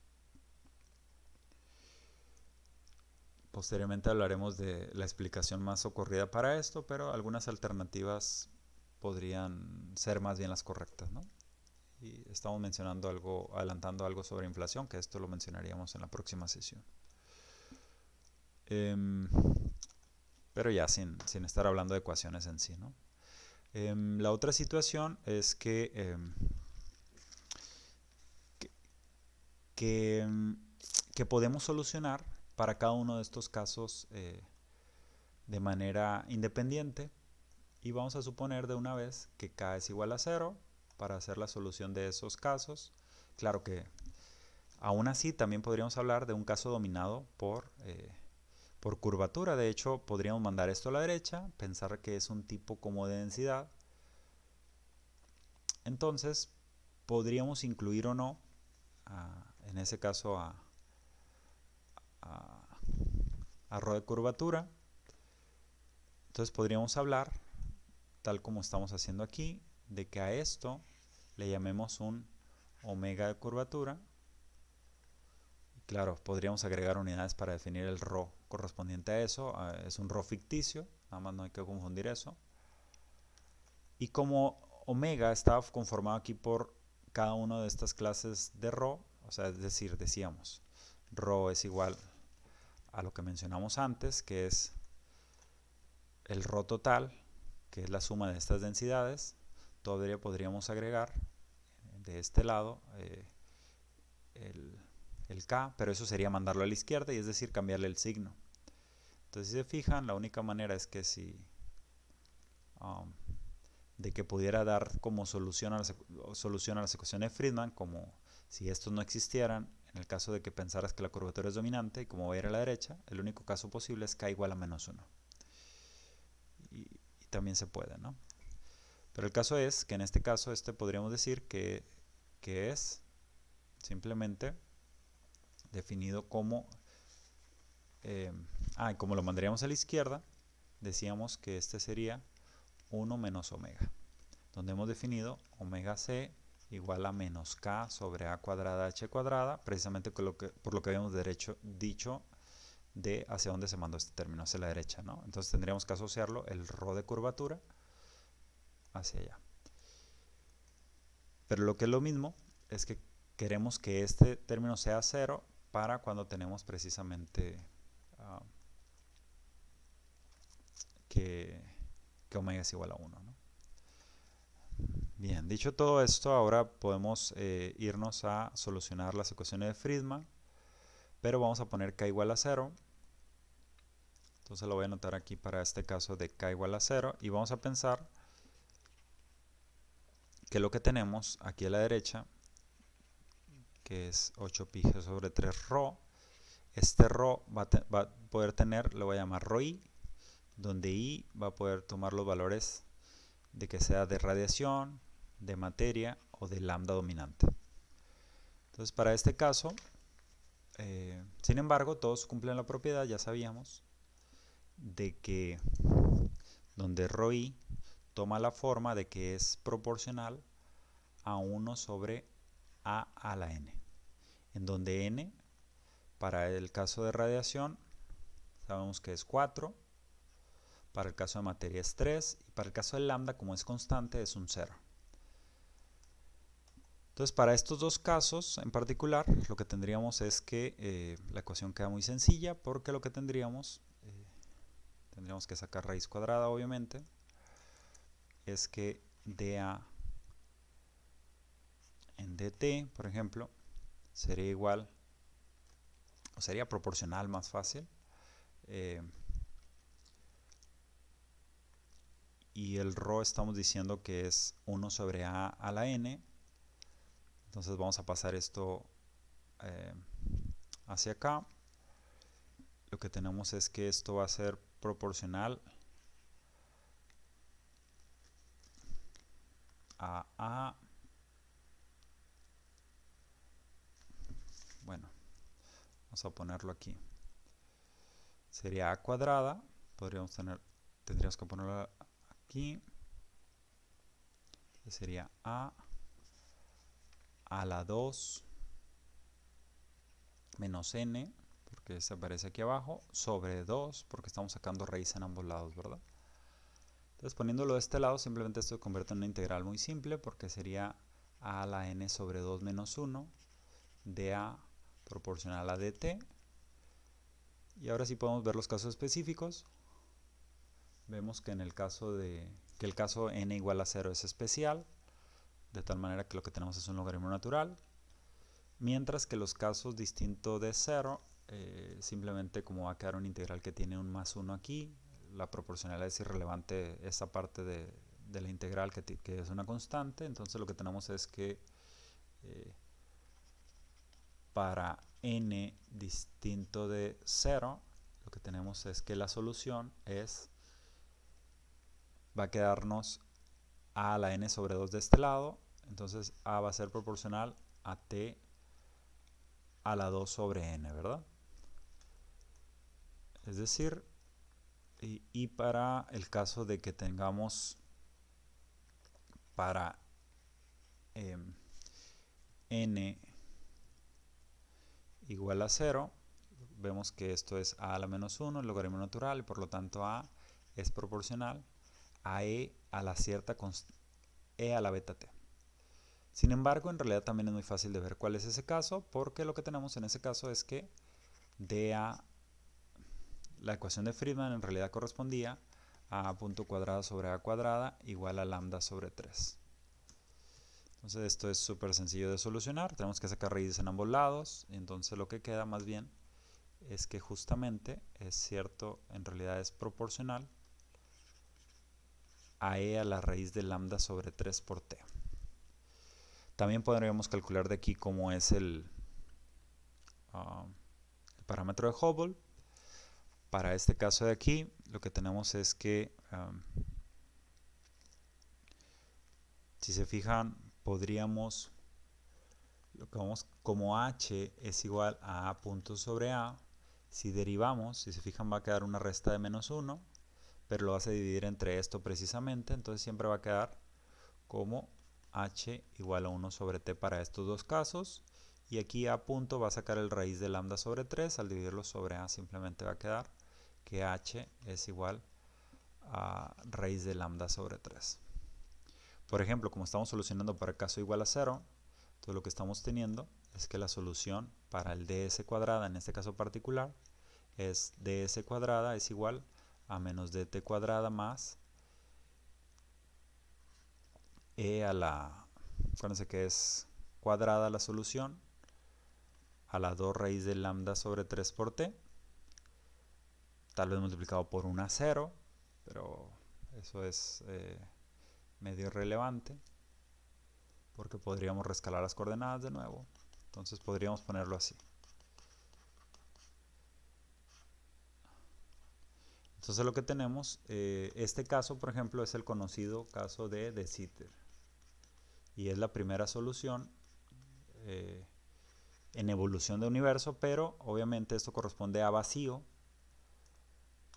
Posteriormente hablaremos de la explicación más socorrida para esto, pero algunas alternativas podrían ser más bien las correctas, ¿no? Y estamos mencionando algo, adelantando algo sobre inflación, que esto lo mencionaríamos en la próxima sesión. Pero ya sin estar hablando de ecuaciones en sí, ¿no? La otra situación es que que, que podemos solucionar para cada uno de estos casos de manera independiente. Y vamos a suponer de una vez que k es igual a 0 para hacer la solución de esos casos. Claro que aún así también podríamos hablar de un caso dominado por curvatura. De hecho, podríamos mandar esto a la derecha, pensar que es un tipo como de densidad. Entonces, podríamos incluir o no, en ese caso, a ρ de curvatura. Entonces podríamos hablar, tal como estamos haciendo aquí, de que a esto le llamemos un omega de curvatura. Claro, podríamos agregar unidades para definir el ρ correspondiente a eso. Es un ρ ficticio, nada más no hay que confundir eso. Y como omega estaba conformado aquí por cada una de estas clases de ρ, o sea, es decir, decíamos, ρ es igual a lo que mencionamos antes, que es el ρ total, que es la suma de estas densidades. Todavía podríamos agregar de este lado el k, pero eso sería mandarlo a la izquierda, y es decir, cambiarle el signo. Entonces, si se fijan, la única manera es que si de que pudiera dar como solución a las ecuaciones de Friedman, como si estos no existieran, en el caso de que pensaras que la curvatura es dominante, y como va a ir a la derecha, el único caso posible es k igual a menos 1. Y también se puede, ¿no? Pero el caso es que en este caso podríamos decir que es simplemente definido como y como lo mandaríamos a la izquierda, decíamos que este sería 1 menos omega, donde hemos definido omega c igual a menos k sobre a cuadrada h cuadrada, precisamente por lo que habíamos dicho de hacia dónde se mandó este término, hacia la derecha, ¿no? Entonces tendríamos que asociarlo, el ρ de curvatura, hacia allá. Pero lo que es lo mismo es que queremos que este término sea 0 para cuando tenemos precisamente que omega es igual a 1, ¿no? Bien, dicho todo esto, ahora podemos irnos a solucionar las ecuaciones de Friedman, pero vamos a poner k igual a 0. Entonces lo voy a anotar aquí para este caso de k igual a 0, y vamos a pensar que lo que tenemos aquí a la derecha, que es 8πg sobre 3ρ, este ρ va a poder tener, lo voy a llamar ρi, donde i va a poder tomar los valores de que sea de radiación, de materia o de lambda dominante. Entonces, para este caso, sin embargo, todos cumplen la propiedad, ya sabíamos, de que donde ρi toma la forma de que es proporcional a 1 sobre a la n, en donde n, para el caso de radiación, sabemos que es 4, para el caso de materia es 3, y para el caso de lambda, como es constante, es un 0. Entonces, para estos dos casos en particular, lo que tendríamos es que la ecuación queda muy sencilla, porque lo que tendríamos que sacar raíz cuadrada, obviamente, es que dA en dt, por ejemplo, sería igual, o sería proporcional, más fácil, y el ρ estamos diciendo que es 1 sobre a la n. Entonces vamos a pasar esto hacia acá. Lo que tenemos es que esto va a ser proporcional a bueno, vamos a ponerlo aquí. Sería a cuadrada, tendríamos que ponerlo aquí. Sería a la 2 menos n, porque se aparece aquí abajo, sobre 2, porque estamos sacando raíz en ambos lados, ¿verdad? Entonces, poniéndolo de este lado, simplemente esto se convierte en una integral muy simple, porque sería a la n sobre 2 menos 1 dA proporcional a dt. Y ahora sí podemos ver los casos específicos. Vemos que en el caso que el caso n igual a 0 es especial, de tal manera que lo que tenemos es un logaritmo natural. Mientras que los casos distintos de 0, simplemente como va a quedar una integral que tiene un más 1 aquí, la proporcionalidad es irrelevante esa parte de la integral que es una constante. Entonces lo que tenemos es que para n distinto de 0, lo que tenemos es que la solución va a quedarnos a la n sobre 2 de este lado. Entonces a va a ser proporcional a t a la 2 sobre n, ¿verdad? Es decir, y para el caso de que tengamos para n igual a 0, vemos que esto es a la menos 1, el logaritmo natural, y por lo tanto a es proporcional a e a la cierta e a la beta t. Sin embargo, en realidad también es muy fácil de ver cuál es ese caso, porque lo que tenemos en ese caso es que la ecuación de Friedman en realidad correspondía a punto cuadrado sobre a cuadrada igual a lambda sobre 3. Entonces esto es súper sencillo de solucionar, tenemos que sacar raíces en ambos lados, y entonces lo que queda más bien es que justamente es cierto, en realidad es proporcional a e a la raíz de lambda sobre 3 por t. También podríamos calcular de aquí cómo es el parámetro de Hubble. Para este caso de aquí, lo que tenemos es que, si se fijan, podríamos, como h es igual a a punto sobre a, si derivamos, si se fijan va a quedar una resta de menos 1, pero lo vas a dividir entre esto precisamente, entonces siempre va a quedar como h igual a 1 sobre t para estos dos casos, y aquí a punto va a sacar el raíz de lambda sobre 3, al dividirlo sobre a simplemente va a quedar que h es igual a raíz de lambda sobre 3. Por ejemplo, como estamos solucionando para el caso igual a 0, entonces lo que estamos teniendo es que la solución para el ds cuadrada, en este caso particular, es ds cuadrada es igual a menos dt cuadrada más e a la, acuérdense que es cuadrada la solución, a la 2 raíz de lambda sobre 3 por t, tal vez multiplicado por 1 a 0, pero eso es medio irrelevante, porque podríamos rescalar las coordenadas de nuevo, entonces podríamos ponerlo así. Entonces lo que tenemos, este caso por ejemplo es el conocido caso de Sitter, y es la primera solución en evolución de universo, pero obviamente esto corresponde a vacío,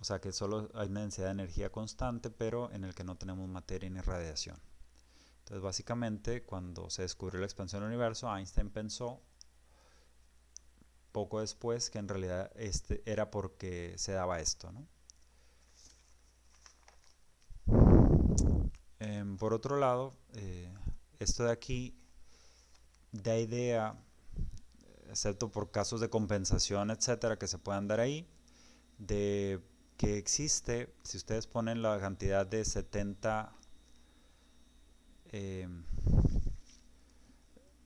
o sea que solo hay una densidad de energía constante, pero en el que no tenemos materia ni radiación. Entonces básicamente cuando se descubrió la expansión del universo, Einstein pensó poco después que en realidad era porque se daba esto, ¿no? Por otro lado, esto de aquí da idea, excepto por casos de compensación, etcétera, que se puedan dar ahí, de que existe, si ustedes ponen la cantidad de 70,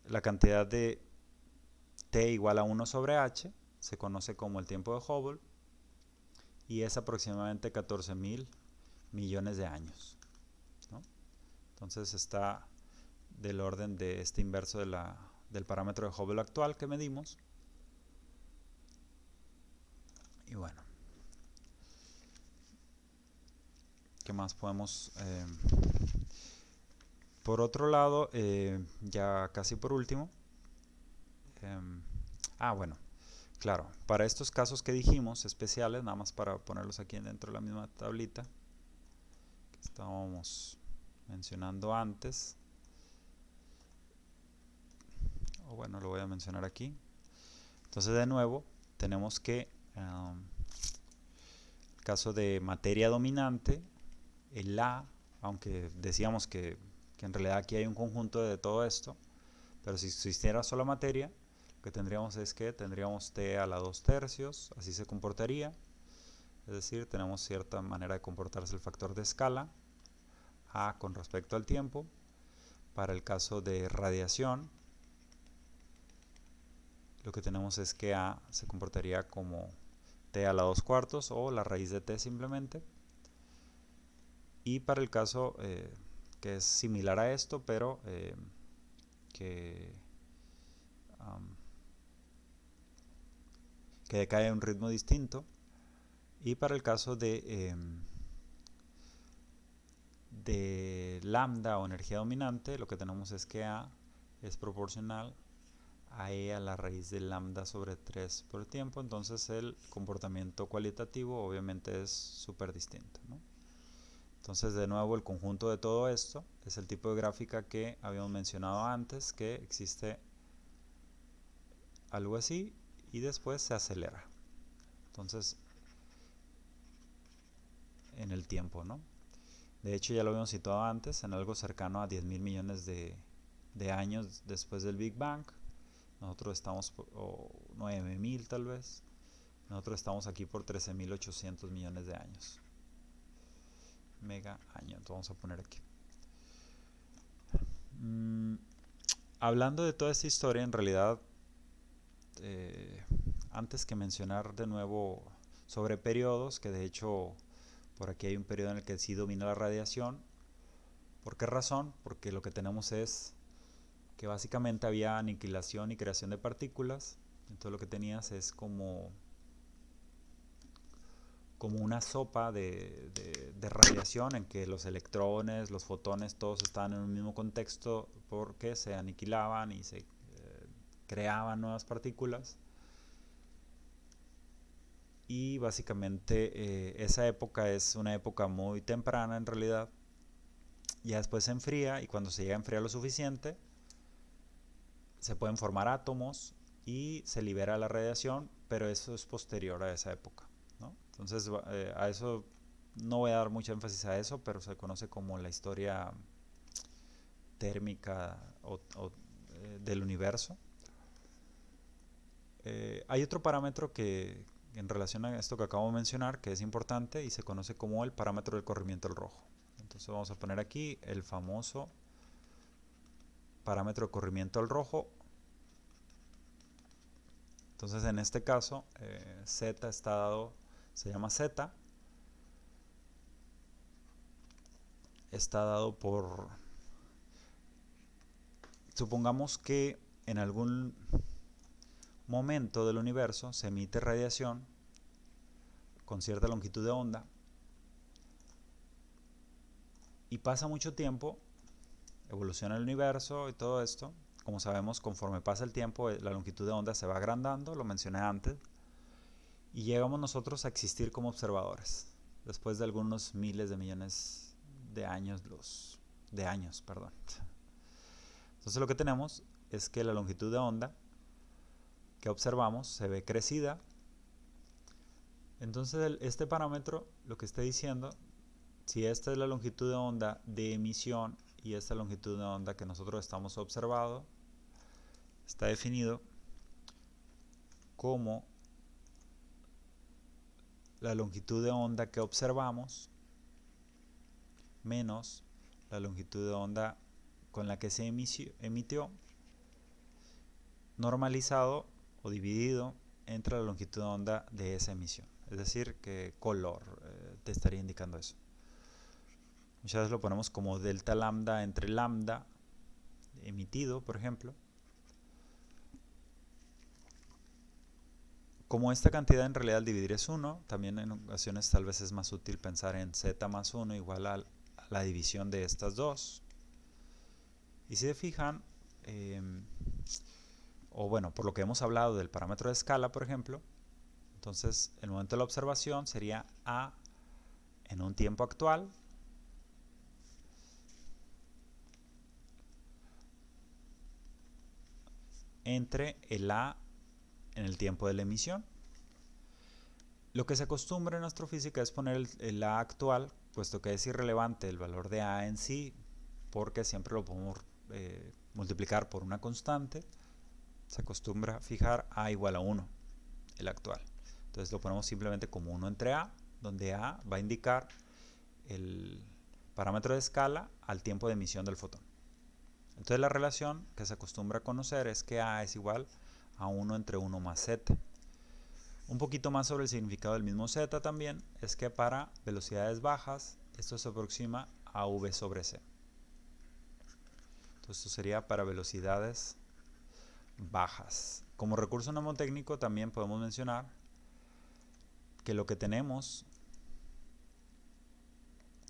la cantidad de t igual a 1 sobre h, se conoce como el tiempo de Hubble, y es aproximadamente 14.000 millones de años, ¿no? Entonces está del orden de este inverso del parámetro de Hubble actual que medimos. Y bueno, ¿qué más podemos? Por otro lado, ya casi por último, bueno, claro, para estos casos que dijimos especiales, nada más para ponerlos aquí dentro de la misma tablita que estábamos mencionando antes, o bueno, lo voy a mencionar aquí. Entonces de nuevo tenemos que el caso de materia dominante, el A, aunque decíamos que en realidad aquí hay un conjunto de todo esto, pero si existiera solo materia, lo que tendríamos es que tendríamos t a la 2 tercios, así se comportaría, es decir, tenemos cierta manera de comportarse el factor de escala a con respecto al tiempo. Para el caso de radiación, lo que tenemos es que A se comportaría como t a la 2/4 o la raíz de t simplemente. Y para el caso que es similar a esto, pero que, que decae a un ritmo distinto. Y para el caso de lambda o energía dominante, lo que tenemos es que A es proporcional a E a la raíz de lambda sobre 3 por el tiempo. Entonces el comportamiento cualitativo obviamente es súper distinto, ¿no? Entonces, de nuevo, el conjunto de todo esto es el tipo de gráfica que habíamos mencionado antes, que existe algo así y después se acelera. Entonces, en el tiempo, ¿no? De hecho, ya lo habíamos situado antes, en algo cercano a 10.000 millones de años después del Big Bang. Nosotros estamos, o 9.000 tal vez. Nosotros estamos aquí por 13.800 millones de años. Mega año, entonces vamos a poner aquí. Hablando de toda esta historia, en realidad, antes que mencionar de nuevo sobre periodos, que de hecho por aquí hay un periodo en el que sí domina la radiación. ¿Por qué razón? Porque lo que tenemos es que básicamente había aniquilación y creación de partículas. Entonces lo que tenías es como una sopa de radiación en que los electrones, los fotones, todos estaban en un mismo contexto porque se aniquilaban y se creaban nuevas partículas. Y básicamente esa época es una época muy temprana en realidad. Ya después se enfría y cuando se llega a enfriar lo suficiente se pueden formar átomos y se libera la radiación, pero eso es posterior a esa época, ¿no? Entonces a eso no voy a dar mucho énfasis a eso, pero se conoce como la historia térmica del universo. Hay otro parámetro que en relación a esto que acabo de mencionar que es importante y se conoce como el parámetro del corrimiento al rojo. Entonces vamos a poner aquí el famoso parámetro de corrimiento al rojo. Entonces en este caso Z está dado, se llama Z, está dado por, supongamos que en algún momento del universo se emite radiación con cierta longitud de onda y pasa mucho tiempo, evoluciona el universo y todo esto. Como sabemos, conforme pasa el tiempo la longitud de onda se va agrandando, lo mencioné antes, y llegamos nosotros a existir como observadores después de algunos miles de millones de años, perdón. Entonces lo que tenemos es que la longitud de onda que observamos se ve crecida. Entonces este parámetro lo que está diciendo, si esta es la longitud de onda de emisión y esta longitud de onda que nosotros estamos observando, está definido como la longitud de onda que observamos menos la longitud de onda con la que se emitió, normalizado o dividido entre la longitud de onda de esa emisión. Es decir, qué color te estaría indicando eso. Muchas veces lo ponemos como delta lambda entre lambda emitido, por ejemplo. Como esta cantidad en realidad al dividir es 1, también en ocasiones tal vez es más útil pensar en z más 1 igual a la división de estas dos. Y si se fijan, o bueno, por lo que hemos hablado del parámetro de escala, por ejemplo, entonces el momento de la observación sería A en un tiempo actual entre el A en el tiempo de la emisión. Lo que se acostumbra en astrofísica es poner el A actual, puesto que es irrelevante el valor de A en sí, porque siempre lo podemos multiplicar por una constante. Se acostumbra a fijar A igual a 1, el actual. Entonces lo ponemos simplemente como 1 entre A, donde A va a indicar el parámetro de escala al tiempo de emisión del fotón. Entonces la relación que se acostumbra a conocer es que A es igual a 1 entre 1 más z. Un poquito más sobre el significado del mismo z también, es que para velocidades bajas, esto se aproxima a v sobre c. Entonces esto sería para velocidades bajas. Como recurso mnemotécnico también podemos mencionar que lo que tenemos,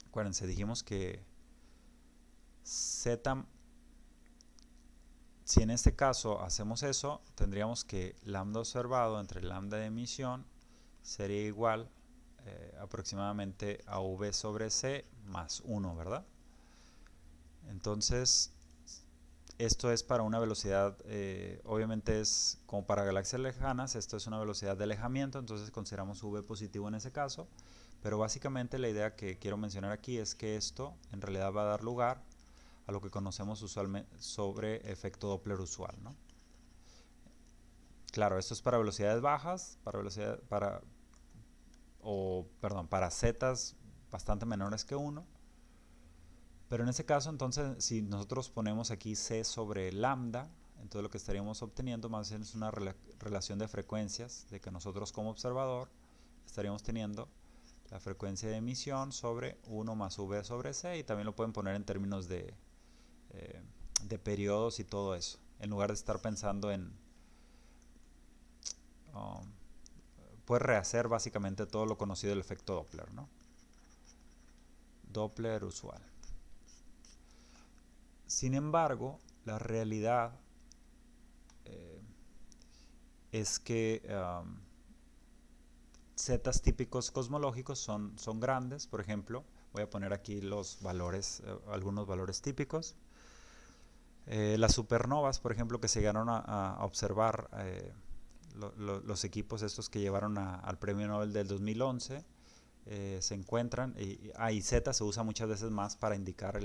acuérdense, dijimos que z, si en este caso hacemos eso, tendríamos que lambda observado entre lambda de emisión sería igual aproximadamente a v sobre c más 1, ¿verdad? Entonces, esto es para una velocidad, obviamente es como para galaxias lejanas, esto es una velocidad de alejamiento, entonces consideramos v positivo en ese caso, pero básicamente la idea que quiero mencionar aquí es que esto en realidad va a dar lugar a lo que conocemos usualmente sobre efecto Doppler usual, ¿no? Claro, esto es para velocidades bajas, para zetas bastante menores que 1. Pero en ese caso, entonces, si nosotros ponemos aquí c sobre lambda, entonces lo que estaríamos obteniendo más bien es una relación de frecuencias, de que nosotros como observador estaríamos teniendo la frecuencia de emisión sobre 1 más v sobre c, y también lo pueden poner en términos de periodos y todo eso, en lugar de estar pensando en pues rehacer básicamente todo lo conocido del efecto Doppler, ¿no? Doppler usual. Sin embargo, la realidad es que zetas típicos cosmológicos son grandes. Por ejemplo, voy a poner aquí los valores, algunos valores típicos. Las supernovas, por ejemplo, que se llegaron a observar, los equipos estos que llevaron al premio Nobel del 2011, se encuentran, y z se usa muchas veces más para indicar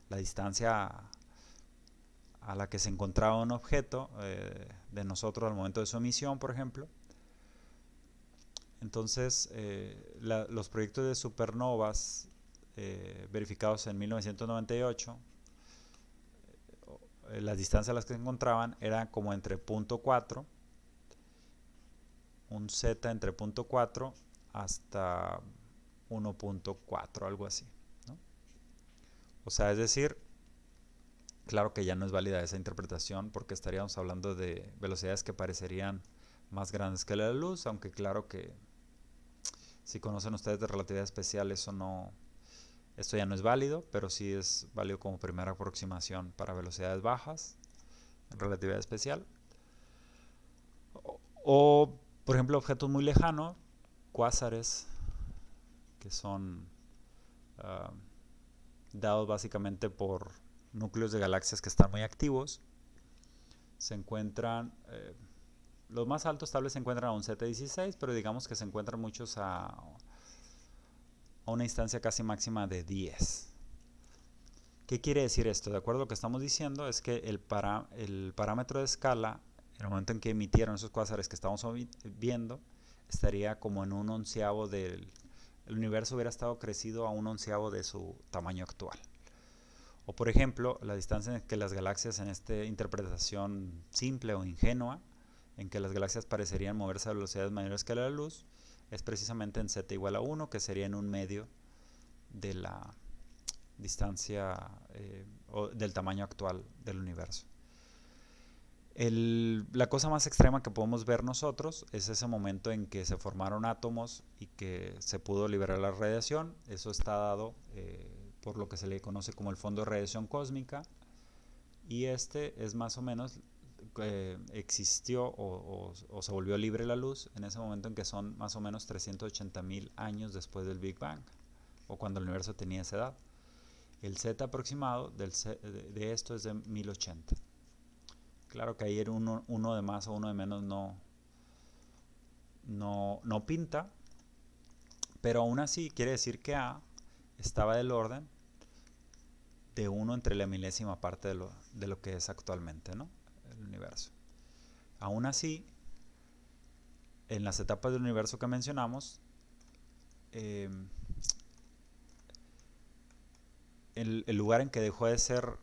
la distancia a la que se encontraba un objeto de nosotros al momento de su emisión, por ejemplo. Entonces, los proyectos de supernovas verificados en 1998, las distancias a las que se encontraban eran como entre 0.4, un z entre 0.4 hasta 1.4, algo así, ¿no? O sea, es decir, claro que ya no es válida esa interpretación porque estaríamos hablando de velocidades que parecerían más grandes que la de la luz, aunque claro que si conocen ustedes de relatividad especial esto ya no es válido, pero sí es válido como primera aproximación para velocidades bajas en relatividad especial. O por ejemplo, objetos muy lejanos, cuásares, que son dados básicamente por núcleos de galaxias que están muy activos. Se encuentran, los más altos tal vez se encuentran a un Z16, pero digamos que se encuentran muchos a una instancia casi máxima de 10. ¿Qué quiere decir esto? De acuerdo a lo que estamos diciendo, es que el parámetro de escala, en el momento en que emitieron esos cuásares que estamos viendo, estaría como en un onceavo del... El universo hubiera estado crecido a un onceavo de su tamaño actual. O por ejemplo, la distancia en que las galaxias, en esta interpretación simple o ingenua, en que las galaxias parecerían moverse a velocidades mayores que la de la luz, es precisamente en z igual a 1, que sería en un medio de la distancia o del tamaño actual del universo. La cosa más extrema que podemos ver nosotros es ese momento en que se formaron átomos y que se pudo liberar la radiación. Eso está dado por lo que se le conoce como el fondo de radiación cósmica, y este es más o menos existió o se volvió libre la luz en ese momento en que son más o menos 380.000 años después del Big Bang, o cuando el universo tenía esa edad. El z aproximado de esto es de 1080. Claro que ahí uno de más o uno de menos no pinta, pero aún así quiere decir que A estaba del orden de 1 entre la milésima parte de lo que es actualmente, ¿no? El universo. Aún así, en las etapas del universo que mencionamos, el lugar en que dejó de ser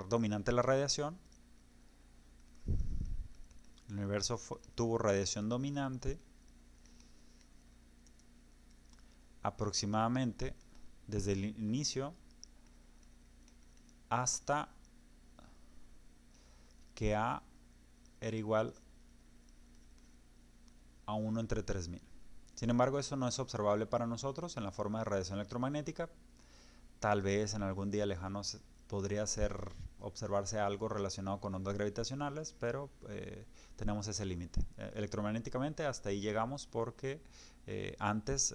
dominante la radiación, el universo tuvo radiación dominante aproximadamente desde el inicio hasta que A era igual a 1 entre 3000. Sin embargo, eso no es observable para nosotros en la forma de radiación electromagnética. Tal vez en algún día lejano podría observarse algo relacionado con ondas gravitacionales, pero tenemos ese límite. Electromagnéticamente hasta ahí llegamos porque antes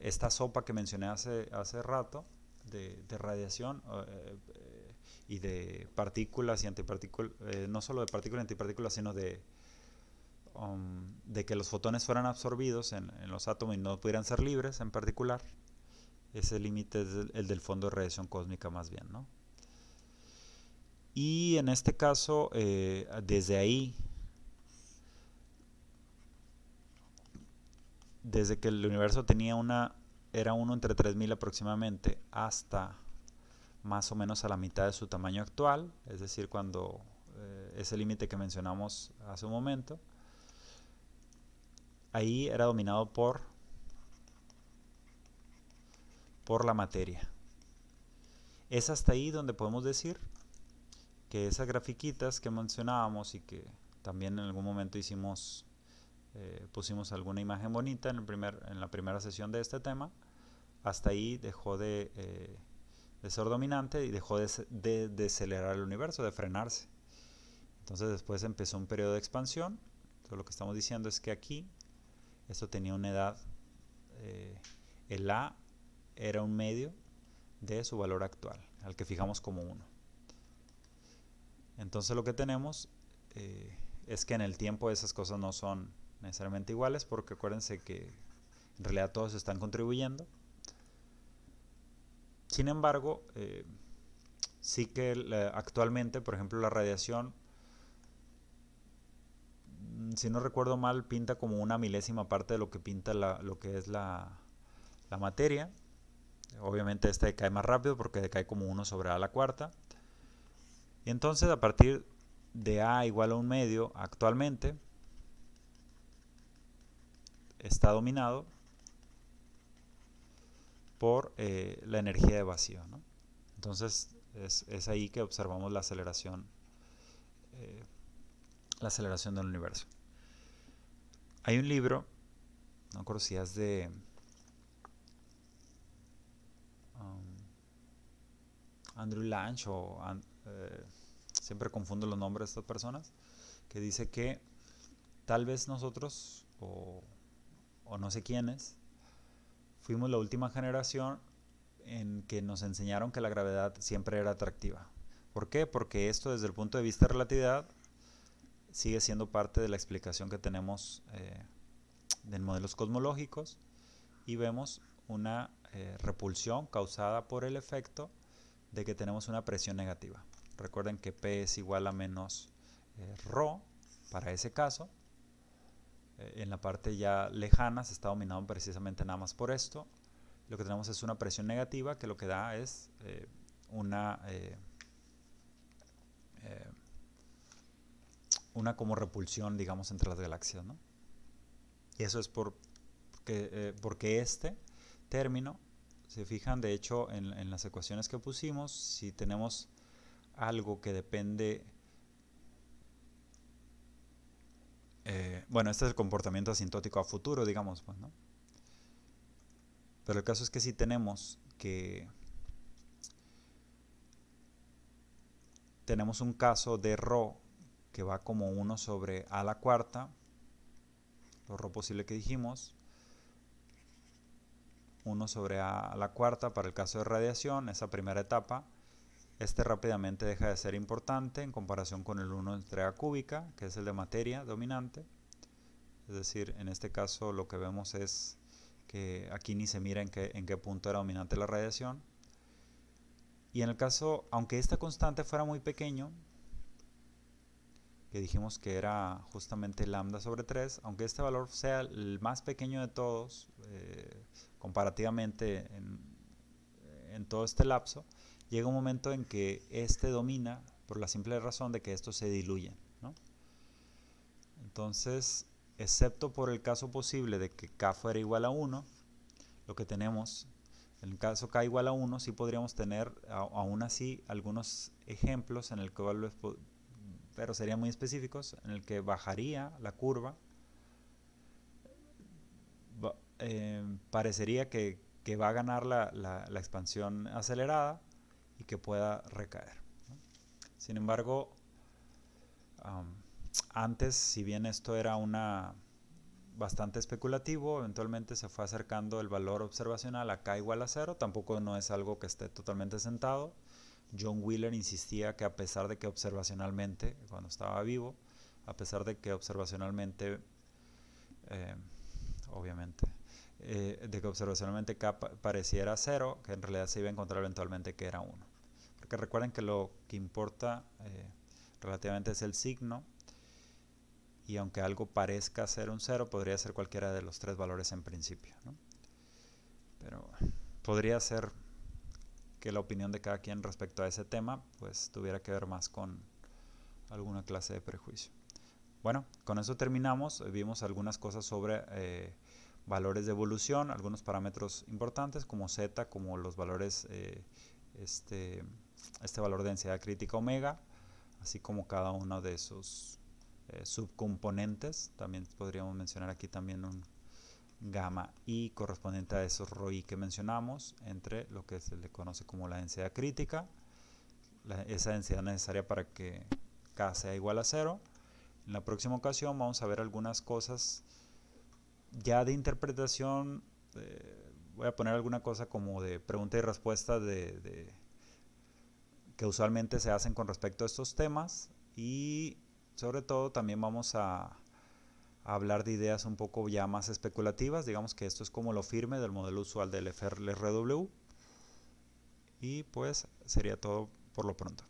esta sopa que mencioné hace rato de radiación y de partículas y antipartículas, no solo de partículas y antipartículas, sino de que los fotones fueran absorbidos en los átomos y no pudieran ser libres en particular. Ese límite es el del fondo de radiación cósmica más bien, ¿no? Y en este caso, desde ahí, desde que el universo era 1 entre 3000 aproximadamente, hasta más o menos a la mitad de su tamaño actual, es decir, cuando ese límite que mencionamos hace un momento, ahí era dominado por la materia. Es hasta ahí donde podemos decir que esas grafiquitas que mencionábamos y que también en algún momento pusimos alguna imagen bonita en la primera sesión de este tema, hasta ahí dejó de ser dominante y dejó de decelerar el universo, de frenarse. Entonces después empezó un periodo de expansión. Entonces lo que estamos diciendo es que aquí esto tenía una edad, el A era un medio de su valor actual, al que fijamos como 1. Entonces lo que tenemos es que en el tiempo esas cosas no son necesariamente iguales, porque acuérdense que en realidad todos están contribuyendo. Sin embargo, sí que actualmente, por ejemplo, la radiación, si no recuerdo mal, pinta como una milésima parte de lo que pinta lo que es la materia. Obviamente este decae más rápido porque decae como 1 sobre A a la cuarta. Y entonces a partir de A igual a un medio, actualmente está dominado por la energía de vacío, ¿no? Entonces es ahí que observamos la aceleración del universo. Hay un libro, no recuerdo si es de Andrew Lange siempre confundo los nombres de estas personas, que dice que tal vez nosotros o no sé quiénes fuimos la última generación en que nos enseñaron que la gravedad siempre era atractiva. ¿Por qué? Porque esto desde el punto de vista de relatividad sigue siendo parte de la explicación que tenemos en modelos cosmológicos, y vemos una repulsión causada por el efecto de que tenemos una presión negativa. Recuerden que P es igual a menos ρ para ese caso. En la parte ya lejana se está dominando precisamente nada más por esto. Lo que tenemos es una presión negativa que lo que da es una como repulsión, digamos, entre las galaxias, ¿no? Y eso es porque este término, se fijan, de hecho, en las ecuaciones que pusimos, si tenemos algo que depende... bueno, este es el comportamiento asintótico a futuro, digamos, pues, ¿no? Pero el caso es que si tenemos un caso de ρ que va como 1 sobre A a la cuarta, lo ρ posible que dijimos, 1 sobre A a la cuarta para el caso de radiación, esa primera etapa, rápidamente deja de ser importante en comparación con el 1 entre A cúbica, que es el de materia dominante. Es decir, en este caso lo que vemos es que aquí ni se mira en qué punto era dominante la radiación. Y en el caso, aunque esta constante fuera muy pequeño, que dijimos que era justamente lambda sobre 3, aunque este valor sea el más pequeño de todos, comparativamente en todo este lapso, llega un momento en que este domina por la simple razón de que estos se diluyen. ¿no? Entonces, excepto por el caso posible de que k fuera igual a 1, lo que tenemos, en el caso k igual a 1, sí podríamos tener aún así algunos ejemplos en el que, pero serían muy específicos, en el que bajaría la curva, parecería que va a ganar la expansión acelerada y que pueda recaer, ¿no? Sin embargo, antes, si bien esto era bastante especulativo, eventualmente se fue acercando el valor observacional a k igual a 0, tampoco no es algo que esté totalmente sentado. John Wheeler insistía que a pesar de que observacionalmente, cuando estaba vivo, a pesar de que observacionalmente, obviamente, de que observacionalmente k pareciera 0, que en realidad se iba a encontrar eventualmente que era 1. Porque recuerden que lo que importa relativamente es el signo, y aunque algo parezca ser un 0, podría ser cualquiera de los tres valores en principio, ¿no? Pero podría ser que la opinión de cada quien respecto a ese tema pues tuviera que ver más con alguna clase de prejuicio. Bueno, con eso terminamos. Vimos algunas cosas sobre valores de evolución, algunos parámetros importantes como z, como los valores, este valor de densidad crítica omega, así como cada uno de esos subcomponentes. También podríamos mencionar aquí también un gamma i correspondiente a esos ρi que mencionamos, entre lo que se le conoce como la densidad crítica, esa densidad necesaria para que k sea igual a 0. En la próxima ocasión vamos a ver algunas cosas ya de interpretación. Voy a poner alguna cosa como de pregunta y respuesta que usualmente se hacen con respecto a estos temas, y sobre todo también vamos a hablar de ideas un poco ya más especulativas. Digamos que esto es como lo firme del modelo usual del FRW, y pues sería todo por lo pronto.